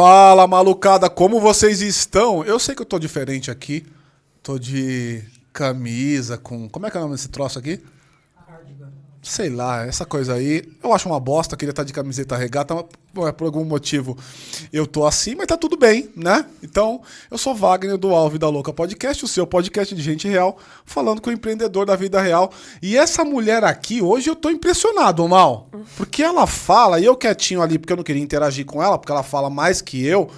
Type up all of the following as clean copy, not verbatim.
Fala, malucada, como vocês estão? Eu sei que eu tô diferente aqui. Tô de camisa com... Como é que é o nome desse troço aqui? Sei lá, essa coisa aí. Eu acho uma bosta, queria estar de camiseta regata, mas por algum motivo eu tô assim, mas tá tudo bem, né? Então, eu sou Wagner do Alvo da Louca Podcast, o seu podcast de gente real, falando com o empreendedor da vida real. E essa mulher aqui, hoje eu tô impressionado, Mal. Porque ela fala, e eu quietinho ali, porque eu não queria interagir com ela, porque ela fala mais que eu.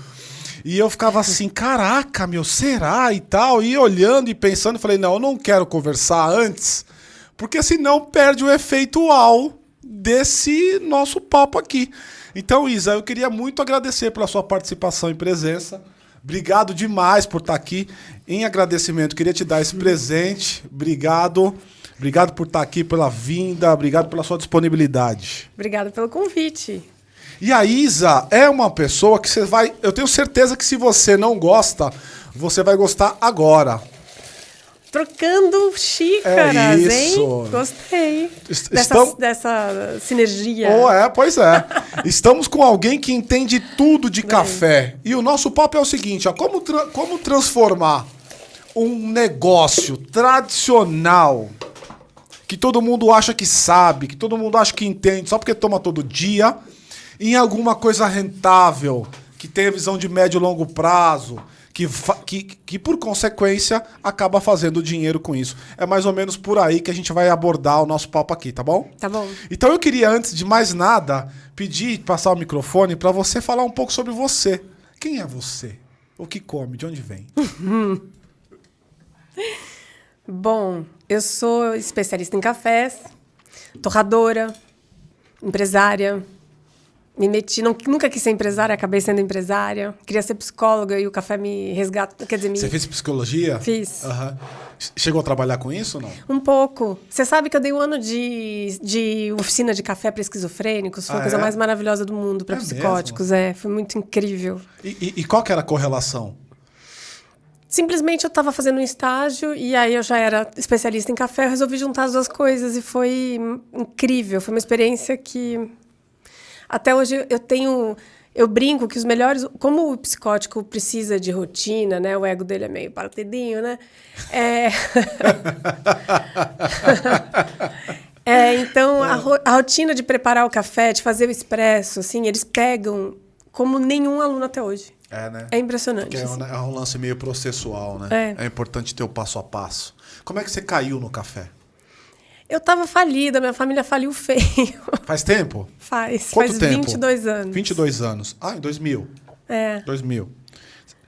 E eu ficava assim, caraca, meu, será? E tal. E olhando e pensando, falei, não, eu não quero conversar antes... Porque senão perde o efeito uau desse nosso papo aqui. Então, Isa, eu queria muito agradecer pela sua participação e presença. Obrigado demais por estar aqui. Em agradecimento, queria te dar esse presente. Obrigado. Obrigado por estar aqui, pela vinda. Obrigado pela sua disponibilidade. Obrigada pelo convite. E a Isa é uma pessoa que você vai... Eu tenho certeza que se você não gosta, você vai gostar agora. Trocando xícaras, hein? Gostei dessa sinergia. Pois é. Estamos com alguém que entende tudo de café. E o nosso papo é o seguinte, ó, como transformar um negócio tradicional, que todo mundo acha que sabe, que todo mundo acha que entende, só porque toma todo dia, em alguma coisa rentável, que tenha visão de médio e longo prazo, que por consequência acaba fazendo dinheiro com isso. É mais ou menos por aí que a gente vai abordar o nosso papo aqui, tá bom? Tá bom. Então eu queria, antes de mais nada, passar o microfone para você falar um pouco sobre você. Quem é você? O que come? De onde vem? Bom, eu sou especialista em cafés, torradora, empresária. Me meti, nunca quis ser empresária, acabei sendo empresária. Queria ser psicóloga e o café me resgatou. Quer dizer, Você fez psicologia? Fiz. Uhum. Chegou a trabalhar com isso ou não? Um pouco. Você sabe que eu dei um ano de oficina de café para esquizofrênicos. Foi a coisa mais maravilhosa do mundo para psicóticos. Mesmo? Foi muito incrível. E qual que era a correlação? Simplesmente eu estava fazendo um estágio e aí eu já era especialista em café. Eu resolvi juntar as duas coisas e foi incrível. Foi uma experiência que... Até hoje eu brinco que os melhores... Como o psicótico precisa de rotina, né? O ego dele é meio partidinho, né? Então, a rotina de preparar o café, de fazer o expresso, assim, eles pegam como nenhum aluno até hoje. É, né? É impressionante. Porque assim. é um lance meio processual, né? É importante ter o passo a passo. Como é que você caiu no café? Eu tava falida, minha família faliu feio. Faz tempo? Faz 22 anos. 22 anos. Ah, em 2000. 2000.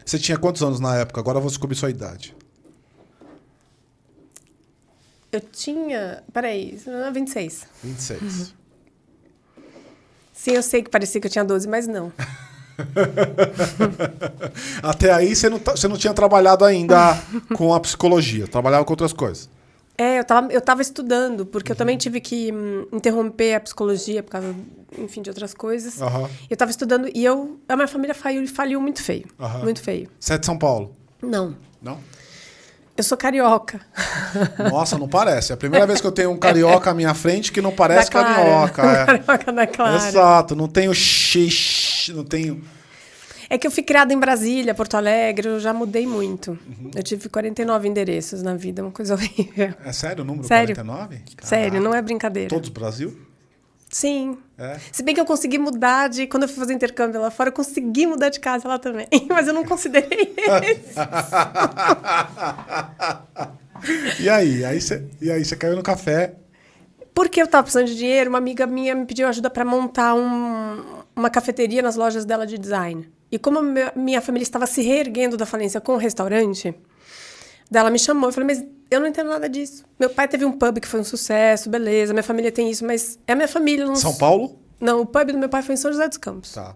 Você tinha quantos anos na época? Agora eu vou descobrir sua idade. Eu tinha... Peraí, 26. 26. Uhum. Sim, eu sei que parecia que eu tinha 12, mas não. Até aí você não tinha trabalhado ainda com a psicologia. Trabalhava com outras coisas. Eu tava estudando, porque eu também tive que interromper a psicologia por causa, enfim, de outras coisas. Uhum. Eu tava estudando e a minha família faliu muito feio. Uhum. Muito feio. Você é de São Paulo? Não. Não? Eu sou carioca. Nossa, não parece. É a primeira vez que eu tenho um carioca à minha frente que não parece da carioca. Carioca da Clara. Exato. Não tenho xixi, não tenho... É que eu fui criada em Brasília, Porto Alegre, eu já mudei muito. Uhum. Eu tive 49 endereços na vida, uma coisa horrível. É sério o número sério? 49? Caraca. Sério, não é brincadeira. Todos do Brasil? Sim. É. Se bem que eu consegui mudar quando eu fui fazer intercâmbio lá fora, eu consegui mudar de casa lá também. Mas eu não considerei isso. E aí você caiu no café. Porque eu estava precisando de dinheiro, uma amiga minha me pediu ajuda para montar uma cafeteria nas lojas dela de design. E como minha família estava se reerguendo da falência com o restaurante, ela me chamou. Eu falei, mas eu não entendo nada disso. Meu pai teve um pub que foi um sucesso, beleza. Minha família tem isso, mas é a minha família. Não... São Paulo? Não, o pub do meu pai foi em São José dos Campos. Tá.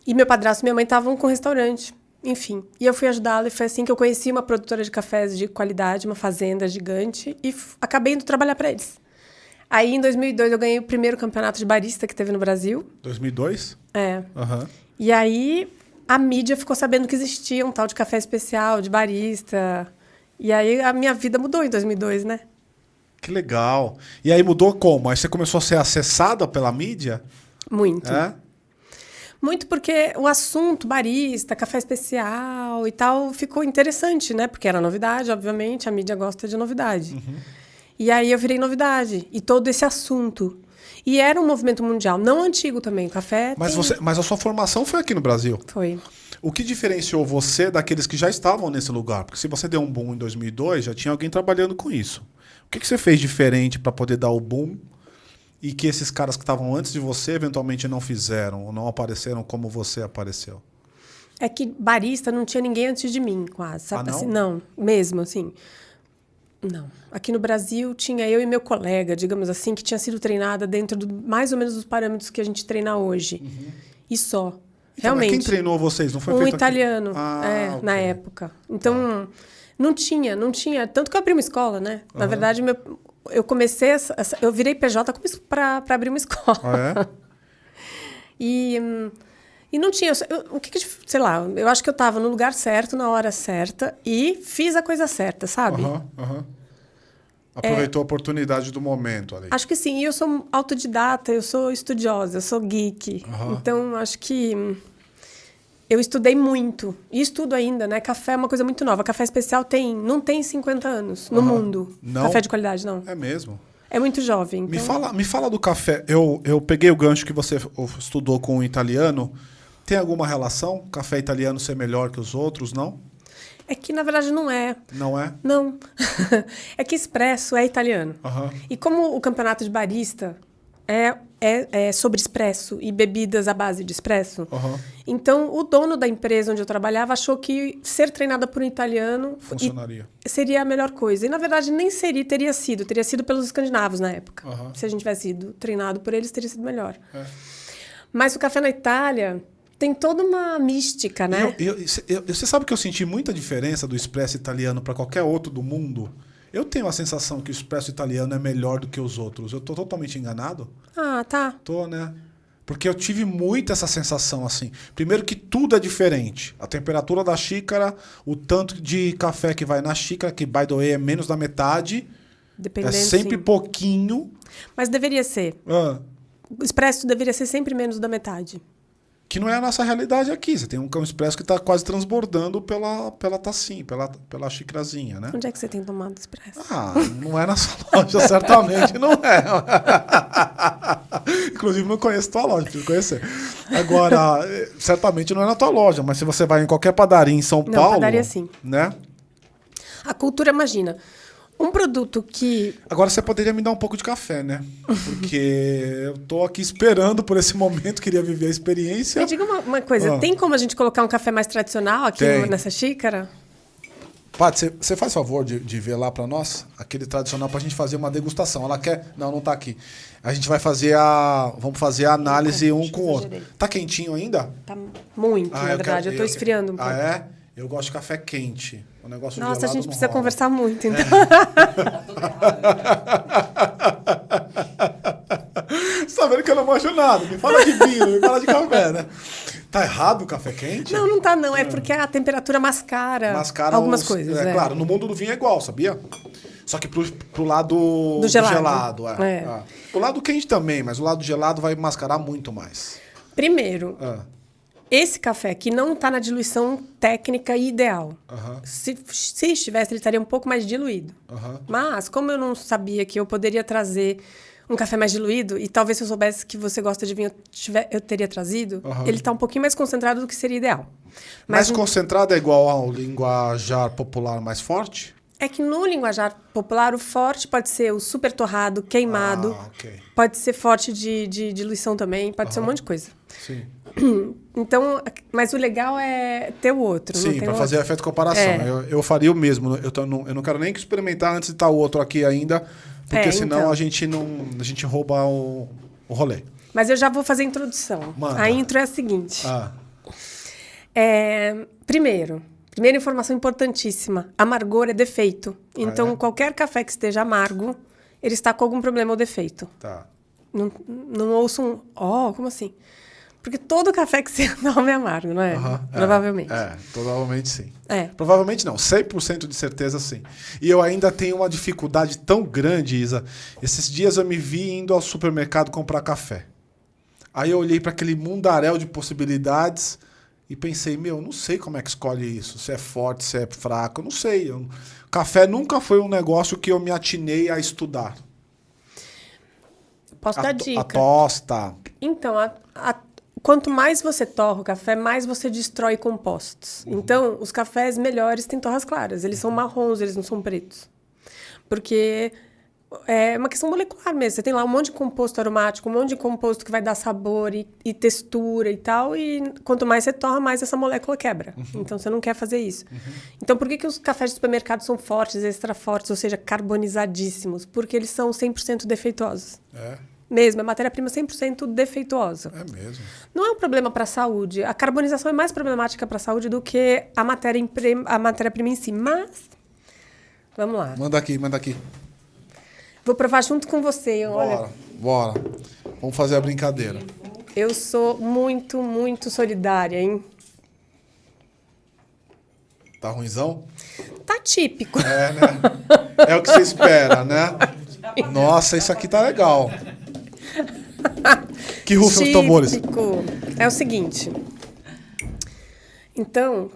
E meu padrasto e minha mãe estavam com um restaurante. Enfim, e eu fui ajudá-la e foi assim que eu conheci uma produtora de cafés de qualidade, uma fazenda gigante, e acabei indo trabalhar para eles. Aí, em 2002, eu ganhei o primeiro campeonato de barista que teve no Brasil. 2002? É. Uhum. E aí, a mídia ficou sabendo que existia um tal de café especial, de barista. E aí, a minha vida mudou em 2002, né? Que legal. E aí mudou como? Aí você começou a ser acessada pela mídia? Muito. É? Muito porque o assunto barista, café especial e tal ficou interessante, né? Porque era novidade, obviamente, a mídia gosta de novidade. E aí eu virei novidade. E todo esse assunto. E era um movimento mundial, não antigo também. O café Mas a sua formação foi aqui no Brasil. Foi. O que diferenciou você daqueles que já estavam nesse lugar? Porque se você deu um boom em 2002, já tinha alguém trabalhando com isso. O que você fez diferente para poder dar o boom e que esses caras que estavam antes de você eventualmente não fizeram ou não apareceram como você apareceu? É que barista não tinha ninguém antes de mim, quase. Sabe? Ah, não? Assim, não, mesmo assim. Não. Aqui no Brasil tinha eu e meu colega, digamos assim, que tinha sido treinada dentro mais ou menos dos parâmetros que a gente treina hoje. E só. Então, Realmente. mas quem treinou vocês? Não foi Um feito italiano, aqui? na Ok. época. Então, não tinha. Tanto que eu abri uma escola, né? Na verdade, eu comecei... eu virei PJ para abrir uma escola. Ah, é? E não tinha... sei lá, eu acho que eu estava no lugar certo, na hora certa, e fiz a coisa certa, sabe? Aham. Aproveitou a oportunidade do momento ali. Acho que sim. E eu sou autodidata, eu sou estudiosa, eu sou geek. Então, acho que eu estudei muito. E estudo ainda, né? Café é uma coisa muito nova. Café especial não tem 50 anos no mundo. Não? Café de qualidade, não. É mesmo? É muito jovem. Então... Me fala do café. Eu peguei o gancho que você estudou com o italiano. Tem alguma relação? Café italiano ser melhor que os outros, não? É que, na verdade, não é. Não é? Não. É que expresso é italiano. E como o campeonato de barista é sobre expresso e bebidas à base de expresso, então o dono da empresa onde eu trabalhava achou que ser treinada por um italiano Funcionaria. seria a melhor coisa. E, na verdade, nem teria sido pelos escandinavos na época. Se a gente tivesse sido treinado por eles, teria sido melhor. Mas o café na Itália... tem toda uma mística, né? Você sabe que eu senti muita diferença do expresso italiano para qualquer outro do mundo? Eu tenho a sensação que o expresso italiano é melhor do que os outros. Eu tô totalmente enganado? Ah, tá. Tô, né? Porque eu tive muito essa sensação assim. Primeiro que tudo é diferente. A temperatura da xícara, o tanto de café que vai na xícara, que, by the way, é menos da metade. Dependendo, é sempre sim. pouquinho. Mas deveria ser. O expresso deveria ser sempre menos da metade. Que não é a nossa realidade aqui. Você tem um expresso que está quase transbordando pela tacinha, pela xicrazinha, né? Onde é que você tem tomado expresso? Não é na sua loja, certamente não é. Inclusive, não conheço tua loja, preciso conhecer. Agora, certamente não é na tua loja, mas se você vai em qualquer padaria em São Paulo... padaria sim. Né? A cultura, imagina... Um produto que... Agora você poderia me dar um pouco de café, né? Porque eu tô aqui esperando por esse momento, queria viver a experiência. Me diga uma coisa, tem como a gente colocar um café mais tradicional aqui nessa xícara? Paty, você faz favor de ver lá para nós? Aquele tradicional pra gente fazer uma degustação. Ela quer... Não tá aqui. A gente vai fazer Vamos fazer a análise um com o outro. Tá quentinho ainda? Tá muito, na verdade. Eu tô esfriando um pouco. Ah, é? Eu gosto de café quente. O negócio Nossa, a gente precisa rola. conversar muito, então. Você tá vendo que eu não manjo nada? Me fala de vinho, me fala de café, né? Tá errado o café quente? Não tá não. É porque a temperatura mascara algumas coisas. Claro, no mundo do vinho é igual, sabia? Só que pro lado do gelado. O lado quente também, mas o lado gelado vai mascarar muito mais. Primeiro... Esse café que não está na diluição técnica ideal. Se estivesse, ele estaria um pouco mais diluído. Mas, como eu não sabia que eu poderia trazer um café mais diluído, e talvez se eu soubesse que você gosta de vinho, eu teria trazido, ele está um pouquinho mais concentrado do que seria ideal. Mais concentrado é igual ao linguajar popular mais forte? É que no linguajar popular, o forte pode ser o super torrado, queimado. Pode ser forte de diluição também, pode ser um monte de coisa. Sim. Então, mas o legal é ter o outro. Sim, para fazer efeito de comparação. Eu faria o mesmo. Eu não quero nem experimentar antes de estar o outro aqui ainda, porque senão então. a gente rouba o rolê. Mas eu já vou fazer a introdução. Manda. A intro é a seguinte. Primeira informação importantíssima. Amargor é defeito. Então, qualquer café que esteja amargo, ele está com algum problema ou defeito. Tá. Não ouço como assim? Porque todo café que você toma é amargo, não é? Provavelmente. Provavelmente sim. Provavelmente não, 100% de certeza sim. E eu ainda tenho uma dificuldade tão grande, Isa. Esses dias eu me vi indo ao supermercado comprar café. Aí eu olhei para aquele mundaréu de possibilidades e pensei, não sei como é que escolhe isso. Se é forte, se é fraco, eu não sei. Café nunca foi um negócio que eu me atinei a estudar. Posso dar dica? A tosta. Então, quanto mais você torra o café, mais você destrói compostos. Então, os cafés melhores têm torras claras. Eles são marrons, eles não são pretos. Porque é uma questão molecular mesmo. Você tem lá um monte de composto aromático, um monte de composto que vai dar sabor e textura e tal. E quanto mais você torra, mais essa molécula quebra. Então, você não quer fazer isso. Então, por que os cafés de supermercado são fortes, extra fortes, ou seja, carbonizadíssimos? Porque eles são 100% defeituosos. Mesmo, é matéria-prima 100% defeituosa. É mesmo. Não é um problema para a saúde. A carbonização é mais problemática para a saúde do que a matéria-prima em si. Mas, vamos lá. Manda aqui. Vou provar junto com você. Olha. Bora. Vamos fazer a brincadeira. Eu sou muito, muito solidária, hein? Tá ruinzão? Tá típico. É, né? É o que você espera, né? Nossa, isso aqui tá legal. Que rufem os tambores. É o seguinte. Então,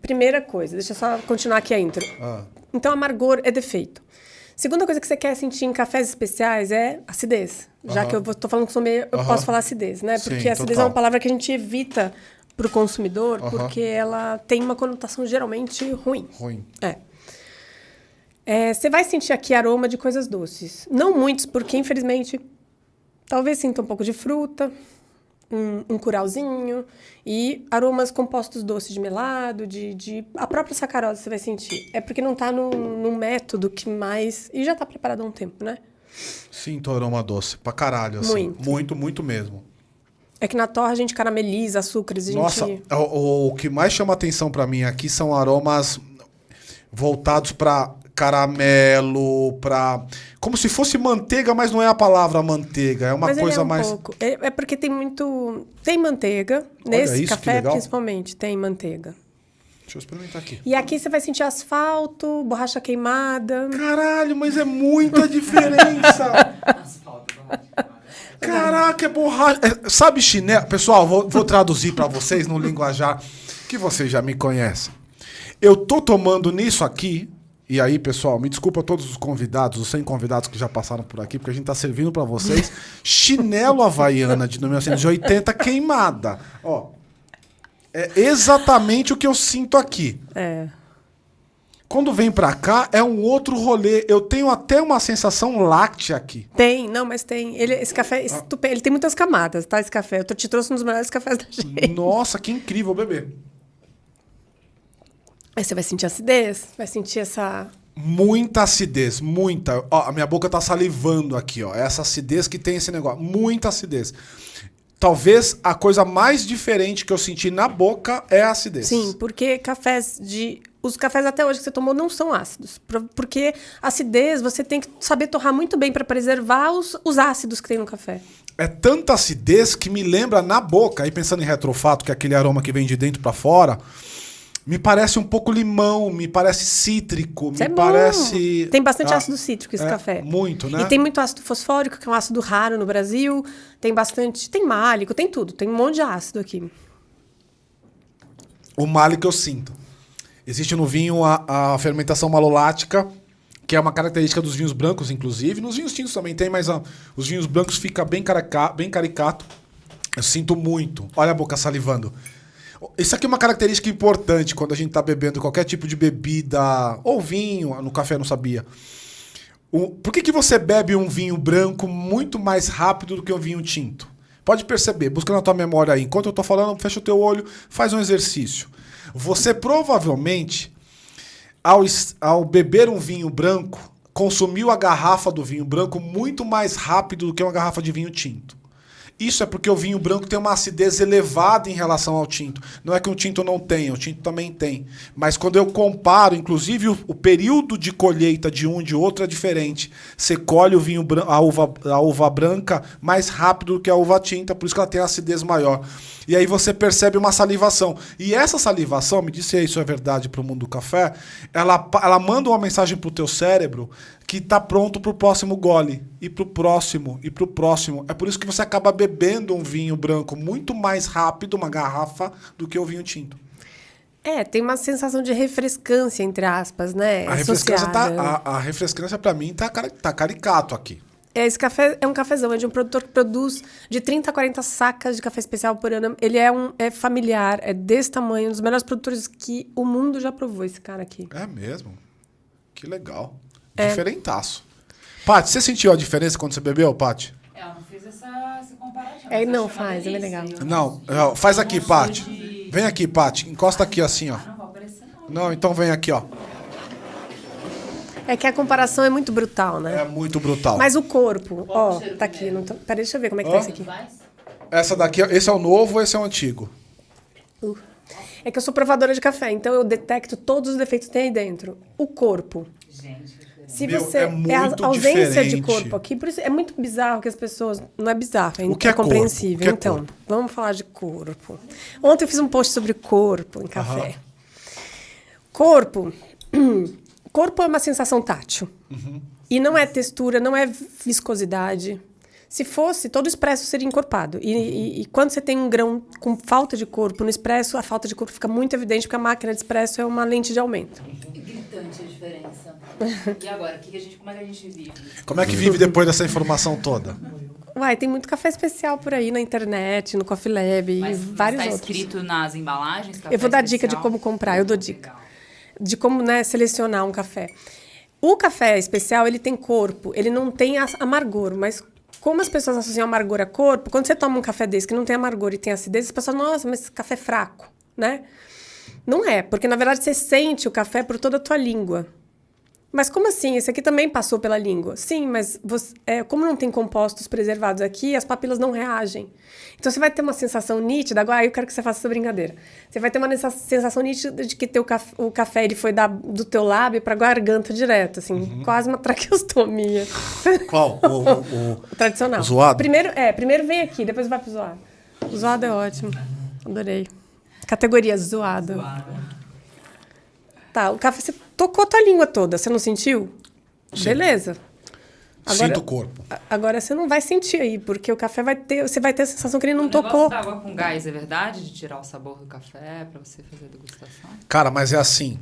primeira coisa, deixa eu só continuar aqui a intro. Então, amargor é defeito. Segunda coisa que você quer sentir em cafés especiais é acidez. Já que eu tô falando com sommelier, eu posso falar acidez, né? Porque Sim, acidez é uma palavra que a gente evita para o consumidor, porque ela tem uma conotação geralmente ruim. Você vai sentir aqui aroma de coisas doces. Não muitos, porque, infelizmente, talvez sinta um pouco de fruta, um curauzinho e aromas compostos doces de melado, a própria sacarose você vai sentir. É porque não está num método que mais... E já está preparado há um tempo, né? Sinto aroma doce, pra caralho, assim. Muito mesmo. É que na torra a gente carameliza açúcares. Nossa, o que mais chama atenção pra mim aqui são aromas voltados pra caramelo, pra... Como se fosse manteiga, mas não é a palavra manteiga. É uma coisa mais... Pouco. É porque tem muito... Tem manteiga. Nesse café, principalmente, tem manteiga. Deixa eu experimentar aqui. E aqui você vai sentir asfalto, borracha queimada. Caralho, mas é muita diferença. Caraca, é borracha. Sabe chinelo? Pessoal, vou traduzir pra vocês no linguajar que vocês já me conhecem. Eu tô tomando nisso aqui... E aí, pessoal, me desculpa a todos os convidados, os 100 convidados que já passaram por aqui, porque a gente tá servindo pra vocês chinelo havaiana de 1980 queimada. Ó, é exatamente o que eu sinto aqui. Quando vem pra cá, é um outro rolê. Eu tenho até uma sensação láctea aqui. Mas tem. Esse café, ele tem muitas camadas, tá? Esse café. Eu te trouxe um dos melhores cafés da gente. Nossa, que incrível, bebê. Aí você vai sentir acidez, vai sentir essa... Muita acidez, muita. Ó, a minha boca tá salivando aqui, ó. Essa acidez que tem esse negócio. Muita acidez. Talvez a coisa mais diferente que eu senti na boca é a acidez. Sim, porque os cafés até hoje que você tomou não são ácidos. Porque acidez você tem que saber torrar muito bem para preservar os ácidos que tem no café. É tanta acidez que me lembra na boca, aí pensando em retrofato, que é aquele aroma que vem de dentro para fora... Me parece um pouco limão, me parece cítrico, parece... Tem bastante ácido cítrico esse café. Muito, né? E tem muito ácido fosfórico, que é um ácido raro no Brasil. Tem bastante... Tem málico, tem tudo. Tem um monte de ácido aqui. O málico eu sinto. Existe no vinho a fermentação malolática, que é uma característica dos vinhos brancos, inclusive. Nos vinhos tintos também tem, mas os vinhos brancos fica bem caricato. Eu sinto muito. Olha a boca salivando. Isso aqui é uma característica importante quando a gente está bebendo qualquer tipo de bebida, ou vinho, no café eu não sabia. Por que você bebe um vinho branco muito mais rápido do que um vinho tinto? Pode perceber, busca na tua memória aí. Enquanto eu estou falando, fecha o teu olho, faz um exercício. Você provavelmente, ao beber um vinho branco, consumiu a garrafa do vinho branco muito mais rápido do que uma garrafa de vinho tinto. Isso é porque o vinho branco tem uma acidez elevada em relação ao tinto. Não é que o tinto não tenha, o tinto também tem. Mas quando eu comparo, inclusive o período de colheita de um e de outro é diferente. Você colhe a uva branca mais rápido do que a uva tinta, por isso que ela tem acidez maior. E aí você percebe uma salivação. E essa salivação, me disse se isso é verdade para o mundo do café, ela manda uma mensagem para o teu cérebro que tá pronto pro próximo gole. E pro próximo, e pro próximo. É por isso que você acaba bebendo um vinho branco muito mais rápido, uma garrafa, do que o vinho tinto. Tem uma sensação de refrescância, entre aspas, né? A refrescância, associada. a refrescância pra mim tá caricato aqui. Esse café é um cafezão, é de um produtor que produz de 30 a 40 sacas de café especial por ano. Ele é familiar, é desse tamanho, um dos melhores produtores que o mundo já provou, esse cara aqui. É mesmo? Que legal. Diferentaço. Paty, você sentiu a diferença quando você bebeu, Paty? Eu não fiz esse comparativo. Não faz, é bem legal. Não, faz aqui, Paty. Vem aqui, Paty. Encosta aqui assim, ó. Não vou aparecer, não. Não, então vem aqui, ó. É que a comparação é muito brutal, né? É muito brutal. Mas o corpo, ó, tá aqui. Peraí, deixa eu ver como é que tá esse aqui. Essa daqui, esse é o novo, esse é o antigo. É que eu sou provadora de café, então eu detecto todos os defeitos que tem aí dentro. O corpo. Gente, Se Meu, você é muito a ausência diferente. de corpo aqui, por isso é muito bizarro que as pessoas, não é bizarro, O que é corpo? compreensível. O que é Então, corpo? vamos falar de corpo. Ontem eu fiz um post sobre corpo em café. Aham. Corpo, corpo é uma sensação tátil. Uhum. E não é textura, não é viscosidade. Se fosse, todo expresso seria encorpado. E quando você tem um grão com falta de corpo no expresso, a falta de corpo fica muito evidente, porque a máquina de expresso é uma lente de aumento. gritante a diferença. E agora, como é que a gente vive? Como é que vive depois dessa informação toda? Uai, tem muito café especial por aí na internet, no Coffee Lab Mas e vários está outros. escrito nas embalagens? Café Eu vou dar dica de especial? como comprar, eu dou dica. Legal. De como, né, selecionar um café. O café especial, ele tem corpo, ele não tem amargor, mas como as pessoas associam amargor a corpo, quando você toma um café desse que não tem amargor e tem acidez, as pessoas, nossa, mas esse café é fraco, né? Não é, porque na verdade você sente o café por toda a tua língua. Mas como assim? Esse aqui também passou pela língua. Sim, mas como não tem compostos preservados aqui, as papilas não reagem. Então você vai ter uma sensação nítida. Agora eu quero que você faça essa brincadeira. Você vai ter uma sensação nítida de que o café ele foi do teu lábio para a garganta direto, assim, quase uma traqueostomia. Qual? O tradicional. O zoado? Primeiro vem aqui, depois vai pro zoado. O zoado é ótimo. Adorei. Categoria zoado. Tá, o café, você tocou tua língua toda, você não sentiu? Sim. Beleza. Sinto o corpo. Agora você não vai sentir aí, porque o café você vai ter a sensação que ele não O tocou. negócio da água com gás é verdade? De tirar o sabor do café pra você fazer a degustação? Cara, mas é assim.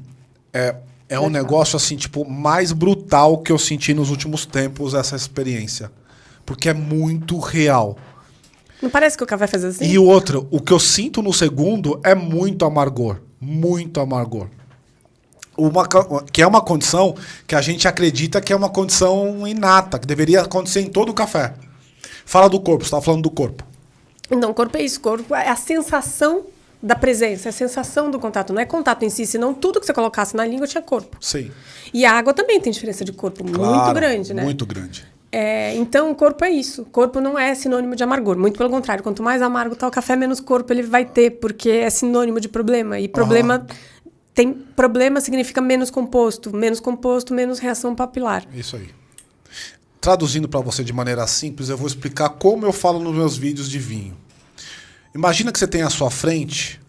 É um negócio assim, tipo, mais brutal que eu senti nos últimos tempos essa experiência. Porque é muito real. Não parece que o café faz assim? E o outro, o que eu sinto no segundo é muito amargor. Muito amargor. Que é uma condição que a gente acredita que é uma condição inata, que deveria acontecer em todo o café. Fala do corpo, você estava falando do corpo. Não, o corpo é isso. O corpo é a sensação da presença, é a sensação do contato. Não é contato em si, senão tudo que você colocasse na língua tinha corpo. Sim. E a água também tem diferença de corpo muito Claro, grande, né? Muito grande. Então, o corpo é isso. O corpo não é sinônimo de amargor. Muito pelo contrário. Quanto mais amargo tá o café, menos corpo ele vai ter, porque é sinônimo de problema. E problema... Tem problema significa menos composto, menos reação papilar. Isso aí. Traduzindo para você de maneira simples, eu vou explicar como eu falo nos meus vídeos de vinho. Imagina que você tem à sua frente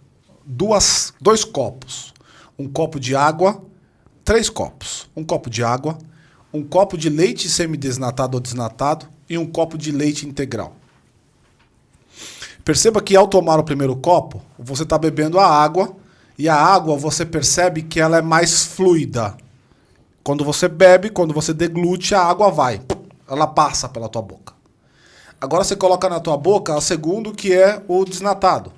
dois copos. Um copo de água, 3 copos. Um copo de água, um copo de leite semidesnatado ou desnatado e um copo de leite integral. Perceba que ao tomar o primeiro copo, você está bebendo a água. E a água, você percebe que ela é mais fluida. Quando você bebe, quando você deglute, a água vai. Ela passa pela tua boca. Agora você coloca na tua boca o segundo, que é o desnatado.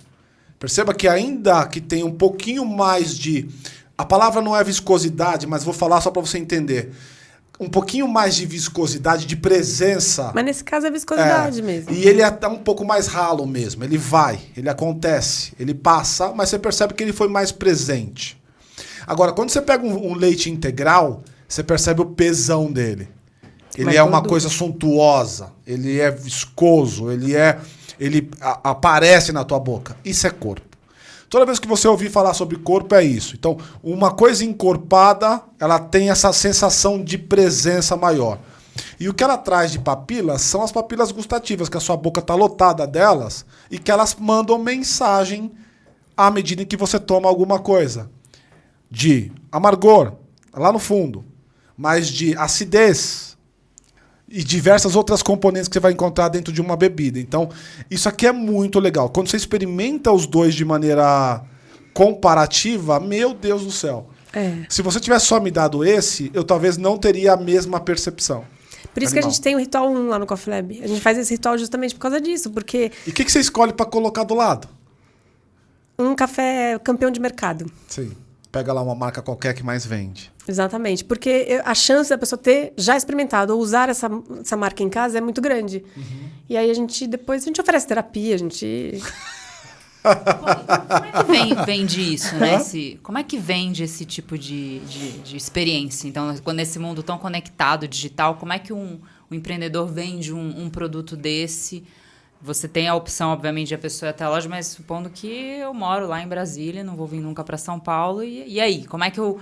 Perceba que ainda que tem um pouquinho mais de... A palavra não é viscosidade, mas vou falar só para você entender. Um pouquinho mais de viscosidade, de presença. Mas nesse caso é viscosidade mesmo. E ele é até um pouco mais ralo mesmo. Ele vai, ele acontece, ele passa, mas você percebe que ele foi mais presente. Agora, quando você pega um leite integral, você percebe o pesão dele. Ele Mas é uma quando- coisa suntuosa, ele é viscoso, ele aparece na tua boca. Isso é corpo. Toda vez que você ouvir falar sobre corpo, é isso. Então, uma coisa encorpada, ela tem essa sensação de presença maior. E o que ela traz de papilas são as papilas gustativas, que a sua boca está lotada delas e que elas mandam mensagem à medida em que você toma alguma coisa. De amargor, lá no fundo. mas de acidez e diversas outras componentes que você vai encontrar dentro de uma bebida. Então, isso aqui é muito legal. Quando você experimenta os dois de maneira comparativa, meu Deus do céu. Se você tivesse só me dado esse, eu talvez não teria a mesma percepção. Por isso que a gente tem o Ritual 1 lá no Coffee Lab. A gente faz esse ritual justamente por causa disso, porque... E o que você escolhe para colocar do lado? Um café campeão de mercado. Sim. Pega lá uma marca qualquer que mais vende. Exatamente. Porque a chance da pessoa ter já experimentado ou usar essa marca em casa é muito grande. E aí depois a gente oferece terapia, a gente... Como é que vende isso, né? Como é que vende esse tipo de experiência? Então, quando nesse mundo tão conectado, digital, como é que um empreendedor vende um produto desse? Você tem a opção, obviamente, de a pessoa ir até a loja, mas supondo que eu moro lá em Brasília, não vou vir nunca para São Paulo, e aí? Como é que eu...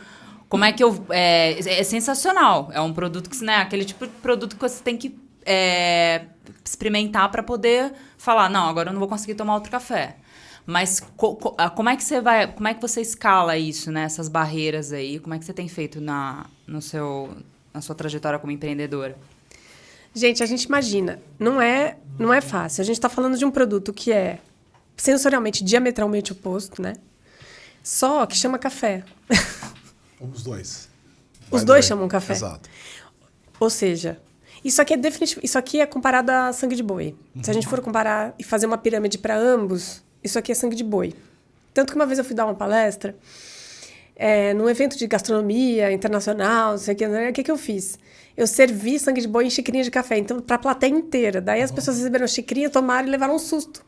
É sensacional. É um produto que, né, aquele tipo de produto que você tem que experimentar para poder falar, não, agora eu não vou conseguir tomar outro café. Mas como é que você escala isso, né? Essas barreiras aí? Como é que você tem feito na sua trajetória como empreendedora? Gente, a gente imagina, não é fácil. A gente está falando de um produto que é sensorialmente diametralmente oposto, né? Só que chama café. Os dois. Os dois chamam café. Exato. Ou seja, isso aqui é comparado a sangue de boi. Se a gente for comparar e fazer uma pirâmide para ambos, isso aqui é sangue de boi. Tanto que uma vez eu fui dar uma palestra num evento de gastronomia internacional, não sei o que eu fiz? Eu servi sangue de boi em xicrinha de café, então para a plateia inteira. Daí as pessoas receberam xicrinha, tomaram e levaram um susto.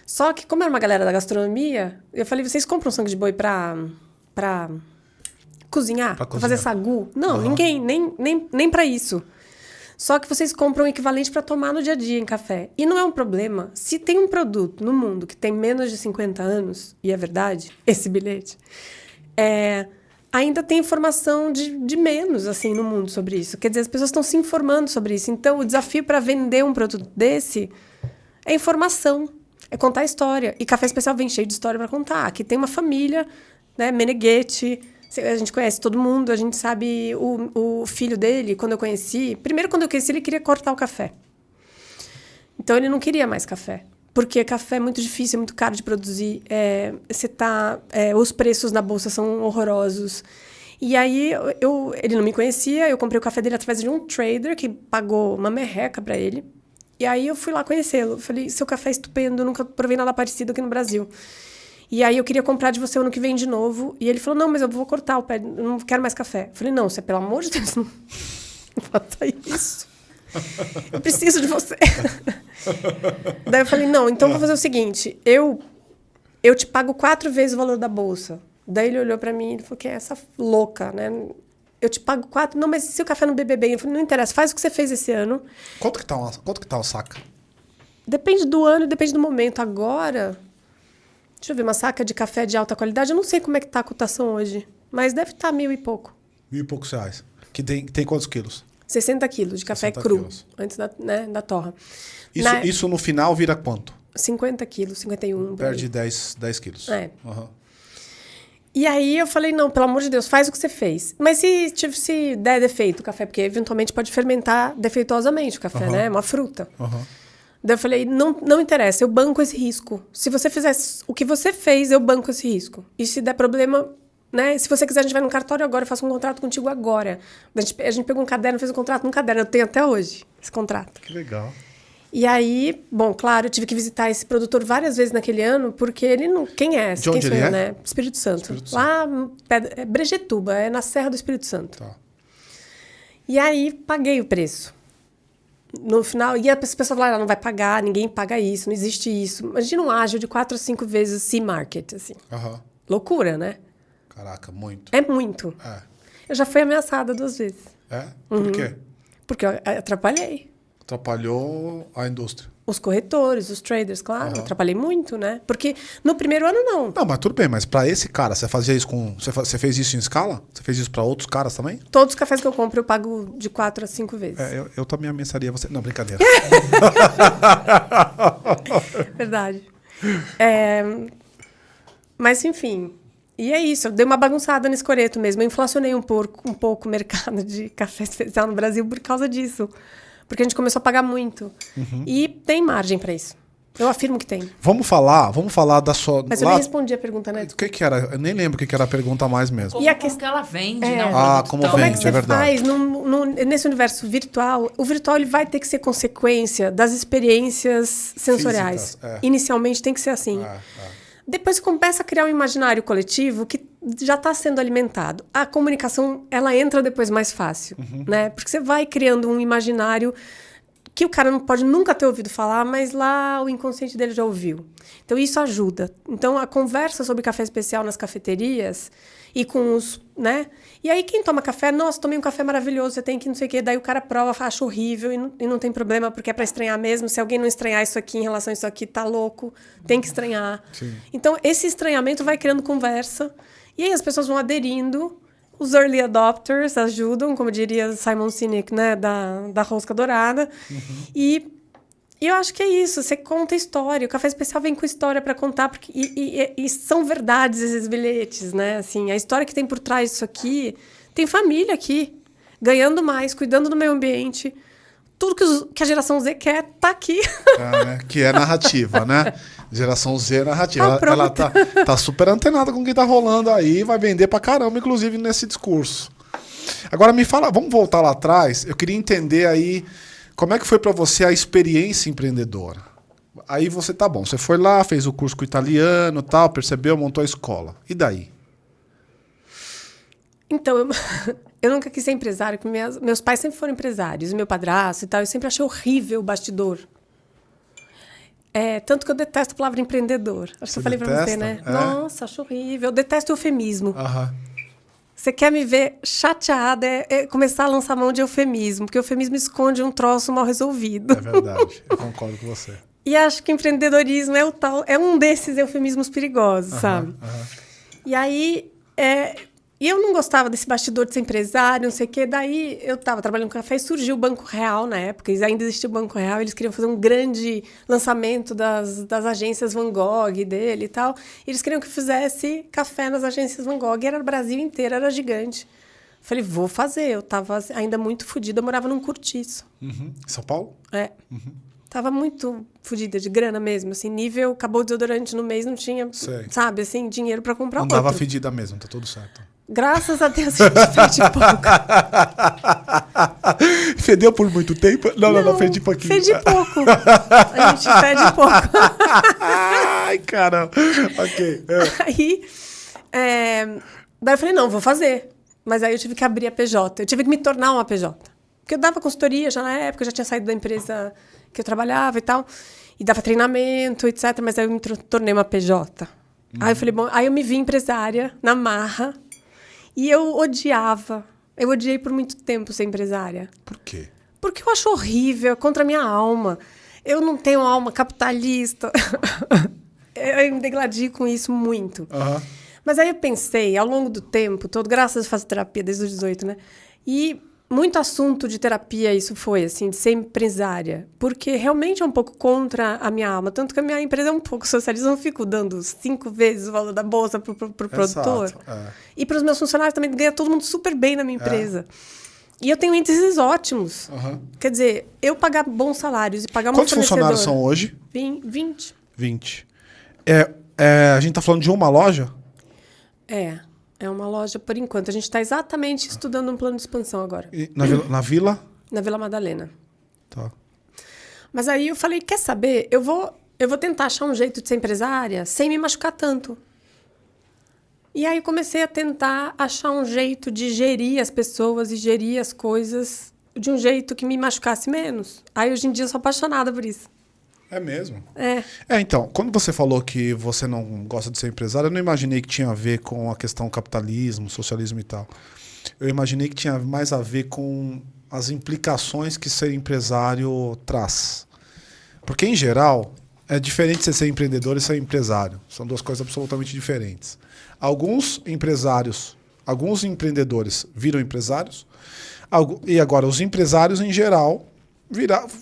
Só que, como era uma galera da gastronomia, eu falei, vocês compram sangue de boi para cozinhar? Para fazer sagu? Não, ninguém, nem para isso. Só que vocês compram o equivalente para tomar no dia a dia em café. E não é um problema. Se tem um produto no mundo que tem menos de 50 anos, e é verdade, esse bilhete, ainda tem informação de menos assim, no mundo sobre isso. Quer dizer, as pessoas estão se informando sobre isso. Então, o desafio para vender um produto desse é informação, é contar a história. E Café Especial vem cheio de história para contar. Aqui tem uma família, né, Meneghetti. A gente conhece todo mundo, a gente sabe o filho dele, quando eu conheci... Primeiro, quando eu conheci, ele queria cortar o café. Então, ele não queria mais café. Porque café é muito difícil, é muito caro de produzir. Os preços na bolsa são horrorosos. E aí, ele não me conhecia, eu comprei o café dele através de um trader que pagou uma merreca para ele. E aí, eu fui lá conhecê-lo. Falei, seu café é estupendo, nunca provei nada parecido aqui no Brasil. E aí eu queria comprar de você ano que vem de novo. E ele falou, não, mas eu vou cortar o pé, eu não quero mais café. Eu falei, não, você, pelo amor de Deus, não faça isso. Eu preciso de você. Daí eu falei, não, então vou fazer o seguinte, eu te pago 4 vezes o valor da bolsa. Daí ele olhou pra mim e falou, que é essa louca, né? Eu te pago 4, não, mas se o café não beber bem? Eu falei, não interessa, faz o que você fez esse ano. Quanto que tá o saca? Depende do ano, depende do momento. Agora... Deixa eu ver, uma saca de café de alta qualidade. Eu não sei como é que tá a cotação hoje, mas deve estar 1.000 e pouco. 1.000 e poucos reais. Que tem quantos quilos? 60 quilos de café cru, quilos. Antes da torra. Isso no final vira quanto? 50 quilos, 51. Perde 10 quilos. E aí eu falei, não, pelo amor de Deus, faz o que você fez. Mas se der defeito o café, porque eventualmente pode fermentar defeituosamente o café, né? É uma fruta. Daí eu falei, não interessa, eu banco esse risco. Se você fizer o que você fez, eu banco esse risco. E se der problema, né? Se você quiser, a gente vai no cartório agora, eu faço um contrato contigo agora. A gente pegou um caderno, fez um contrato num caderno. Eu tenho até hoje esse contrato. Que legal. E aí, bom, claro, eu tive que visitar esse produtor várias vezes naquele ano, porque ele não... Quem é? De onde ele é? Né? Espírito Santo. Lá, Brejetuba, é na Serra do Espírito Santo. Tá. E aí, paguei o preço. No final, e as pessoas falaram, não vai pagar, ninguém paga isso, não existe isso. Imagina um ágil de 4 ou 5 vezes C-Market, assim. Loucura, né? Caraca, muito. É muito. Eu já fui ameaçada 2 vezes. Por quê? Porque eu atrapalhei. Atrapalhou a indústria. Os corretores, os traders, claro. Atrapalhei muito, né? Porque no primeiro ano, não. Não, mas tudo bem. Mas pra esse cara, você fazia isso com... Você fez isso em escala? Você fez isso pra outros caras também? Todos os cafés que eu compro, eu pago de 4 a 5 vezes. Eu também ameaçaria você. Não, brincadeira. Verdade. Mas, enfim. E é isso, eu dei uma bagunçada nesse coreto mesmo. Eu inflacionei um pouco o mercado de café especial no Brasil por causa disso. Porque a gente começou a pagar muito. E tem margem para isso. Eu afirmo que tem. Vamos falar da sua... Mas eu nem respondi a pergunta, né? O que era? Eu nem lembro o que era a pergunta mais mesmo. Como, como que ela vende, né? Como Como é que vende, você é verdade. faz nesse universo virtual? O virtual ele vai ter que ser consequência das experiências sensoriais. Físicas, Inicialmente tem que ser assim. Depois começa a criar um imaginário coletivo que já está sendo alimentado. A comunicação, ela entra depois mais fácil, né? Porque você vai criando um imaginário que o cara não pode nunca ter ouvido falar, mas lá o inconsciente dele já ouviu. Então, isso ajuda. Então, a conversa sobre café especial nas cafeterias e com os, né? E aí, quem toma café, nossa, tomei um café maravilhoso, você tem que não sei o quê. Daí o cara prova, acha horrível e não tem problema, porque é para estranhar mesmo. Se alguém não estranhar isso aqui em relação a isso aqui, tá louco, tem que estranhar. Sim. Então, esse estranhamento vai criando conversa e aí as pessoas vão aderindo. Os early adopters ajudam, como diria Simon Sinek, né, da rosca dourada. E eu acho que é isso, você conta história. O café especial vem com história para contar, porque, e são verdades esses bilhetes, né? Assim, a história que tem por trás disso aqui, tem família aqui, ganhando mais, cuidando do meio ambiente. Tudo que a geração Z quer tá aqui. Né? Que é narrativa, né? Geração Z é narrativa. Ela tá super antenada com o que tá rolando aí, vai vender pra caramba, inclusive nesse discurso. Agora me fala, vamos voltar lá atrás. Eu queria entender aí como é que foi pra você a experiência empreendedora. Aí você tá bom, você foi lá, fez o curso com o italiano, tal, percebeu, montou a escola. E daí? Então, eu nunca quis ser empresário, porque meus pais sempre foram empresários, meu padrasto e tal. Eu sempre achei horrível o bastidor. Tanto que eu detesto a palavra empreendedor. Acho que eu falei pra você, né? Nossa, acho horrível. Eu detesto eufemismo. Você quer me ver chateada, começar a lançar mão de eufemismo, porque eufemismo esconde um troço mal resolvido. É verdade, eu concordo com você. E acho que empreendedorismo é um desses eufemismos perigosos, sabe? E aí... E eu não gostava desse bastidor de ser empresário, não sei o quê. Daí eu estava trabalhando com café e surgiu o Banco Real na época. Ainda existia o Banco Real. Eles queriam fazer um grande lançamento das agências Van Gogh dele e tal. E eles queriam que eu fizesse café nas agências Van Gogh. E era o Brasil inteiro, era gigante. Falei, vou fazer. Eu estava ainda muito fodida. Eu morava num cortiço. Em São Paulo? Tava muito fodida de grana mesmo, assim, nível, acabou o desodorante no mês, não tinha, sabe, assim, dinheiro para comprar outro. Não dava fedida mesmo, tá tudo certo. Graças a Deus a gente fede pouco. Fedeu por muito tempo? Não, fedi pouquinho. Fedi pouco. A gente fede pouco. Ai, caramba. Ok. Aí, daí eu falei, não, vou fazer. Mas aí eu tive que abrir a PJ. Eu tive que me tornar uma PJ. Porque eu dava consultoria já na época, eu já tinha saído da empresa que eu trabalhava e tal. E dava treinamento, etc. Mas aí eu me tornei uma PJ. Aí eu falei, bom, aí eu me vi empresária, na marra. E eu odiava. Eu odiei por muito tempo ser empresária. Por quê? Porque eu acho horrível, é contra a minha alma. Eu não tenho alma capitalista. Eu me degladio com isso muito. Mas aí eu pensei, ao longo do tempo todo, graças a Deus eu faço terapia desde os 18, né? E muito assunto de terapia isso foi, assim, de ser empresária. Porque realmente é um pouco contra a minha alma. Tanto que a minha empresa é um pouco socialista. Eu não fico dando 5 vezes o valor da bolsa pro produtor. E para os meus funcionários também ganha todo mundo super bem na minha empresa. E eu tenho índices ótimos. Quer dizer, eu pagar bons salários e pagar uma Quantos funcionários são hoje? 20. 20. A gente tá falando de uma loja? É uma loja por enquanto. A gente está exatamente estudando um plano de expansão agora. E na Vila? Na Vila Madalena. Tá. Mas aí eu falei, quer saber? Eu vou tentar achar um jeito de ser empresária sem me machucar tanto. E aí eu comecei a tentar achar um jeito de gerir as pessoas e gerir as coisas de um jeito que me machucasse menos. Aí hoje em dia eu sou apaixonada por isso. É mesmo? Então, quando você falou que você não gosta de ser empresário, eu não imaginei que tinha a ver com a questão capitalismo, socialismo e tal. Eu imaginei que tinha mais a ver com as implicações que ser empresário traz. Porque, em geral, é diferente você ser empreendedor e ser empresário. São duas coisas absolutamente diferentes. Alguns empreendedores viram empresários, e agora os empresários, em geral,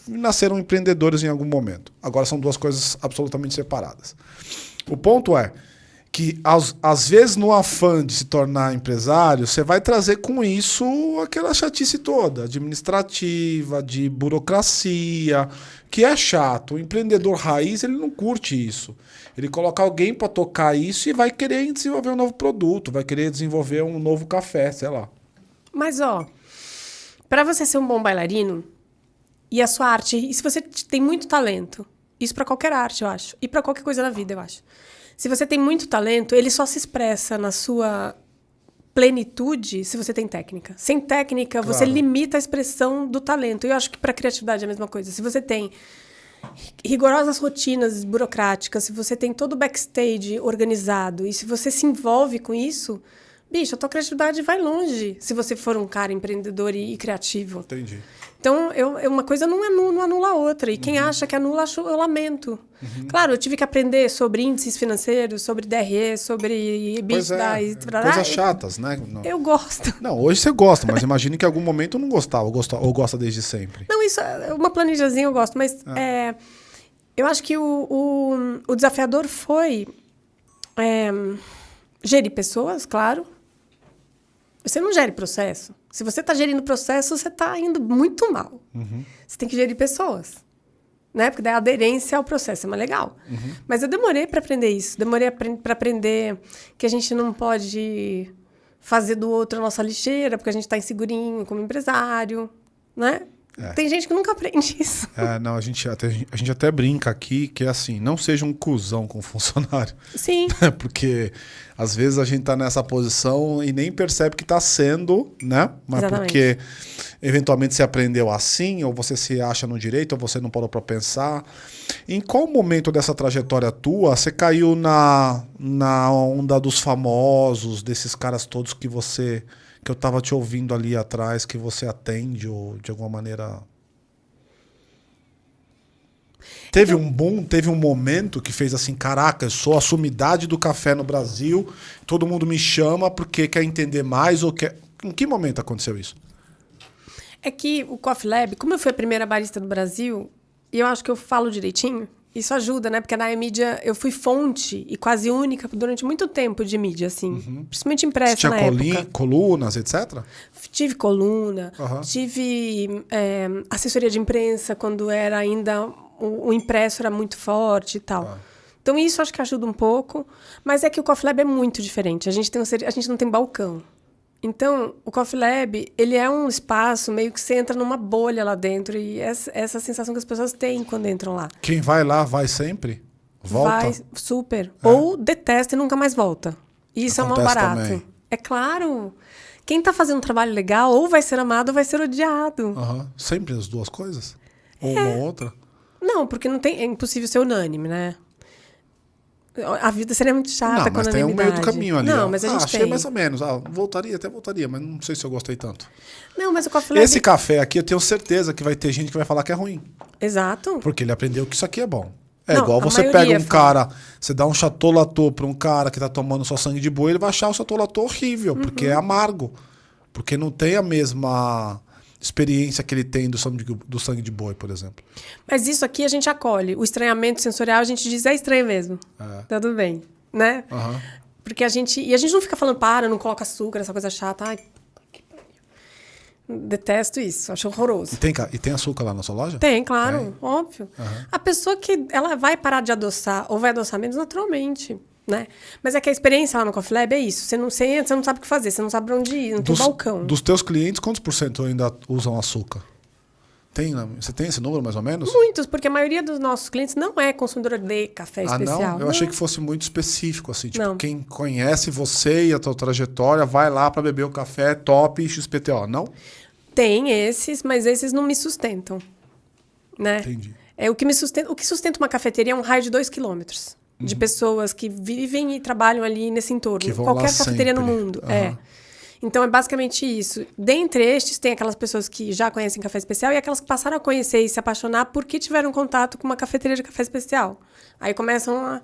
nasceram empreendedores em algum momento. Agora são duas coisas absolutamente separadas. O ponto é que às vezes no afã de se tornar empresário, você vai trazer com isso aquela chatice toda, administrativa, de burocracia, que é chato. O empreendedor raiz, ele não curte isso. Ele coloca alguém para tocar isso e vai querer desenvolver um novo produto, vai querer desenvolver um novo café, sei lá. Mas, ó, para você ser um bom bailarino, e a sua arte, e se você tem muito talento, isso para qualquer arte, eu acho, e para qualquer coisa na vida, eu acho. Se você tem muito talento, ele só se expressa na sua plenitude se você tem técnica. Sem técnica, você limita a expressão do talento. E eu acho que para a criatividade é a mesma coisa. Se você tem rigorosas rotinas burocráticas, se você tem todo o backstage organizado e se você se envolve com isso, bicho, a tua criatividade vai longe se você for um cara empreendedor e criativo. Entendi. Então, uma coisa não anula a outra. E quem acha que anula, eu lamento. Claro, eu tive que aprender sobre índices financeiros, sobre DRE, sobre EBITDA. Coisas chatas, né? Eu gosto. Não, hoje você gosta, mas imagine que em algum momento não gostava, ou gosta desde sempre. Não, isso, uma planilhazinha eu gosto, mas eu acho que o desafiador foi gerir pessoas, claro. Você não gere processo. Se você está gerindo processo, você está indo muito mal. Você tem que gerir pessoas. Né? Porque daí a aderência ao processo é mais legal. Mas eu demorei para aprender isso. Demorei para aprender que a gente não pode fazer do outro a nossa lixeira, porque a gente está insegurinho como empresário. Né? Tem gente que nunca aprende isso. Não, a gente até brinca aqui que é assim, não seja um cuzão com o funcionário. Sim. Porque às vezes a gente tá nessa posição e nem percebe que tá sendo, né? Mas exatamente. Porque eventualmente você aprendeu assim, ou você se acha no direito, ou você não parou para pensar. Em qual momento dessa trajetória tua você caiu na onda dos famosos, desses caras todos que eu tava te ouvindo ali atrás, que você atende ou de alguma maneira... Teve um boom, teve um momento que fez assim, caraca, eu sou a sumidade do café no Brasil, todo mundo me chama porque quer entender mais ou quer... Em que momento aconteceu isso? É que o Coffee Lab, como eu fui a primeira barista do Brasil, e eu acho que eu falo direitinho, isso ajuda, né? Porque na mídia eu fui fonte e quase única durante muito tempo de mídia, assim. Principalmente impressa. Você tinha colunas, etc? Tive coluna, tive assessoria de imprensa quando era ainda... O impresso era muito forte e tal. Então isso acho que ajuda um pouco. Mas é que o Coffee Lab é muito diferente. A gente não tem balcão. Então, o Coffee Lab, ele é um espaço meio que você entra numa bolha lá dentro. E essa sensação que as pessoas têm quando entram lá. Quem vai lá, vai sempre? Volta? Vai, super. Ou detesta e nunca mais volta. Isso acontece é mal barato. Também. É claro. Quem tá fazendo um trabalho legal, ou vai ser amado ou vai ser odiado. Sempre as duas coisas? Ou uma ou outra? Não, porque é impossível ser unânime, né? A vida seria muito chata com a unanimidade. Mas tem um meio do caminho ali. Não, mas a gente achei mais ou menos. Voltaria, mas não sei se eu gostei tanto. Não, mas o Coffee Lab... Esse café aqui, eu tenho certeza que vai ter gente que vai falar que é ruim. Exato. Porque ele aprendeu que isso aqui é bom. Igual você pega um cara, você dá um Chateau Latour para um cara que tá tomando só sangue de boi, ele vai achar o Chateau Latour horrível, porque é amargo. Porque não tem a mesma... experiência que ele tem do sangue de boi, por exemplo. Mas isso aqui a gente acolhe. O estranhamento sensorial, a gente diz, é estranho mesmo. Tá tudo bem, né? Porque a gente não fica falando, não coloca açúcar, essa coisa chata. Ai, que pariu. Detesto isso, acho horroroso. E tem açúcar lá na sua loja? Tem, claro, óbvio. A pessoa que ela vai parar de adoçar ou vai adoçar menos naturalmente. Né? Mas é que a experiência lá no Coffee Lab é isso. Você entra, você não sabe o que fazer, você não sabe pra onde ir, não tem balcão. Dos teus clientes, quantos % ainda usam açúcar? Você tem esse número mais ou menos? Muitos, porque a maioria dos nossos clientes não é consumidora de café especial. Não? Eu achei que fosse muito específico, assim. Tipo, quem conhece você e a tua trajetória vai lá pra beber o café top XPTO, não? Tem esses, mas esses não me sustentam. Né? Entendi. O que sustenta uma cafeteria é um raio de 2 quilômetros. De pessoas que vivem e trabalham ali nesse entorno. Que vão qualquer lá cafeteria sempre. No mundo. Então, é basicamente isso. Dentre estes, tem aquelas pessoas que já conhecem café especial e aquelas que passaram a conhecer e se apaixonar porque tiveram contato com uma cafeteria de café especial. Aí começam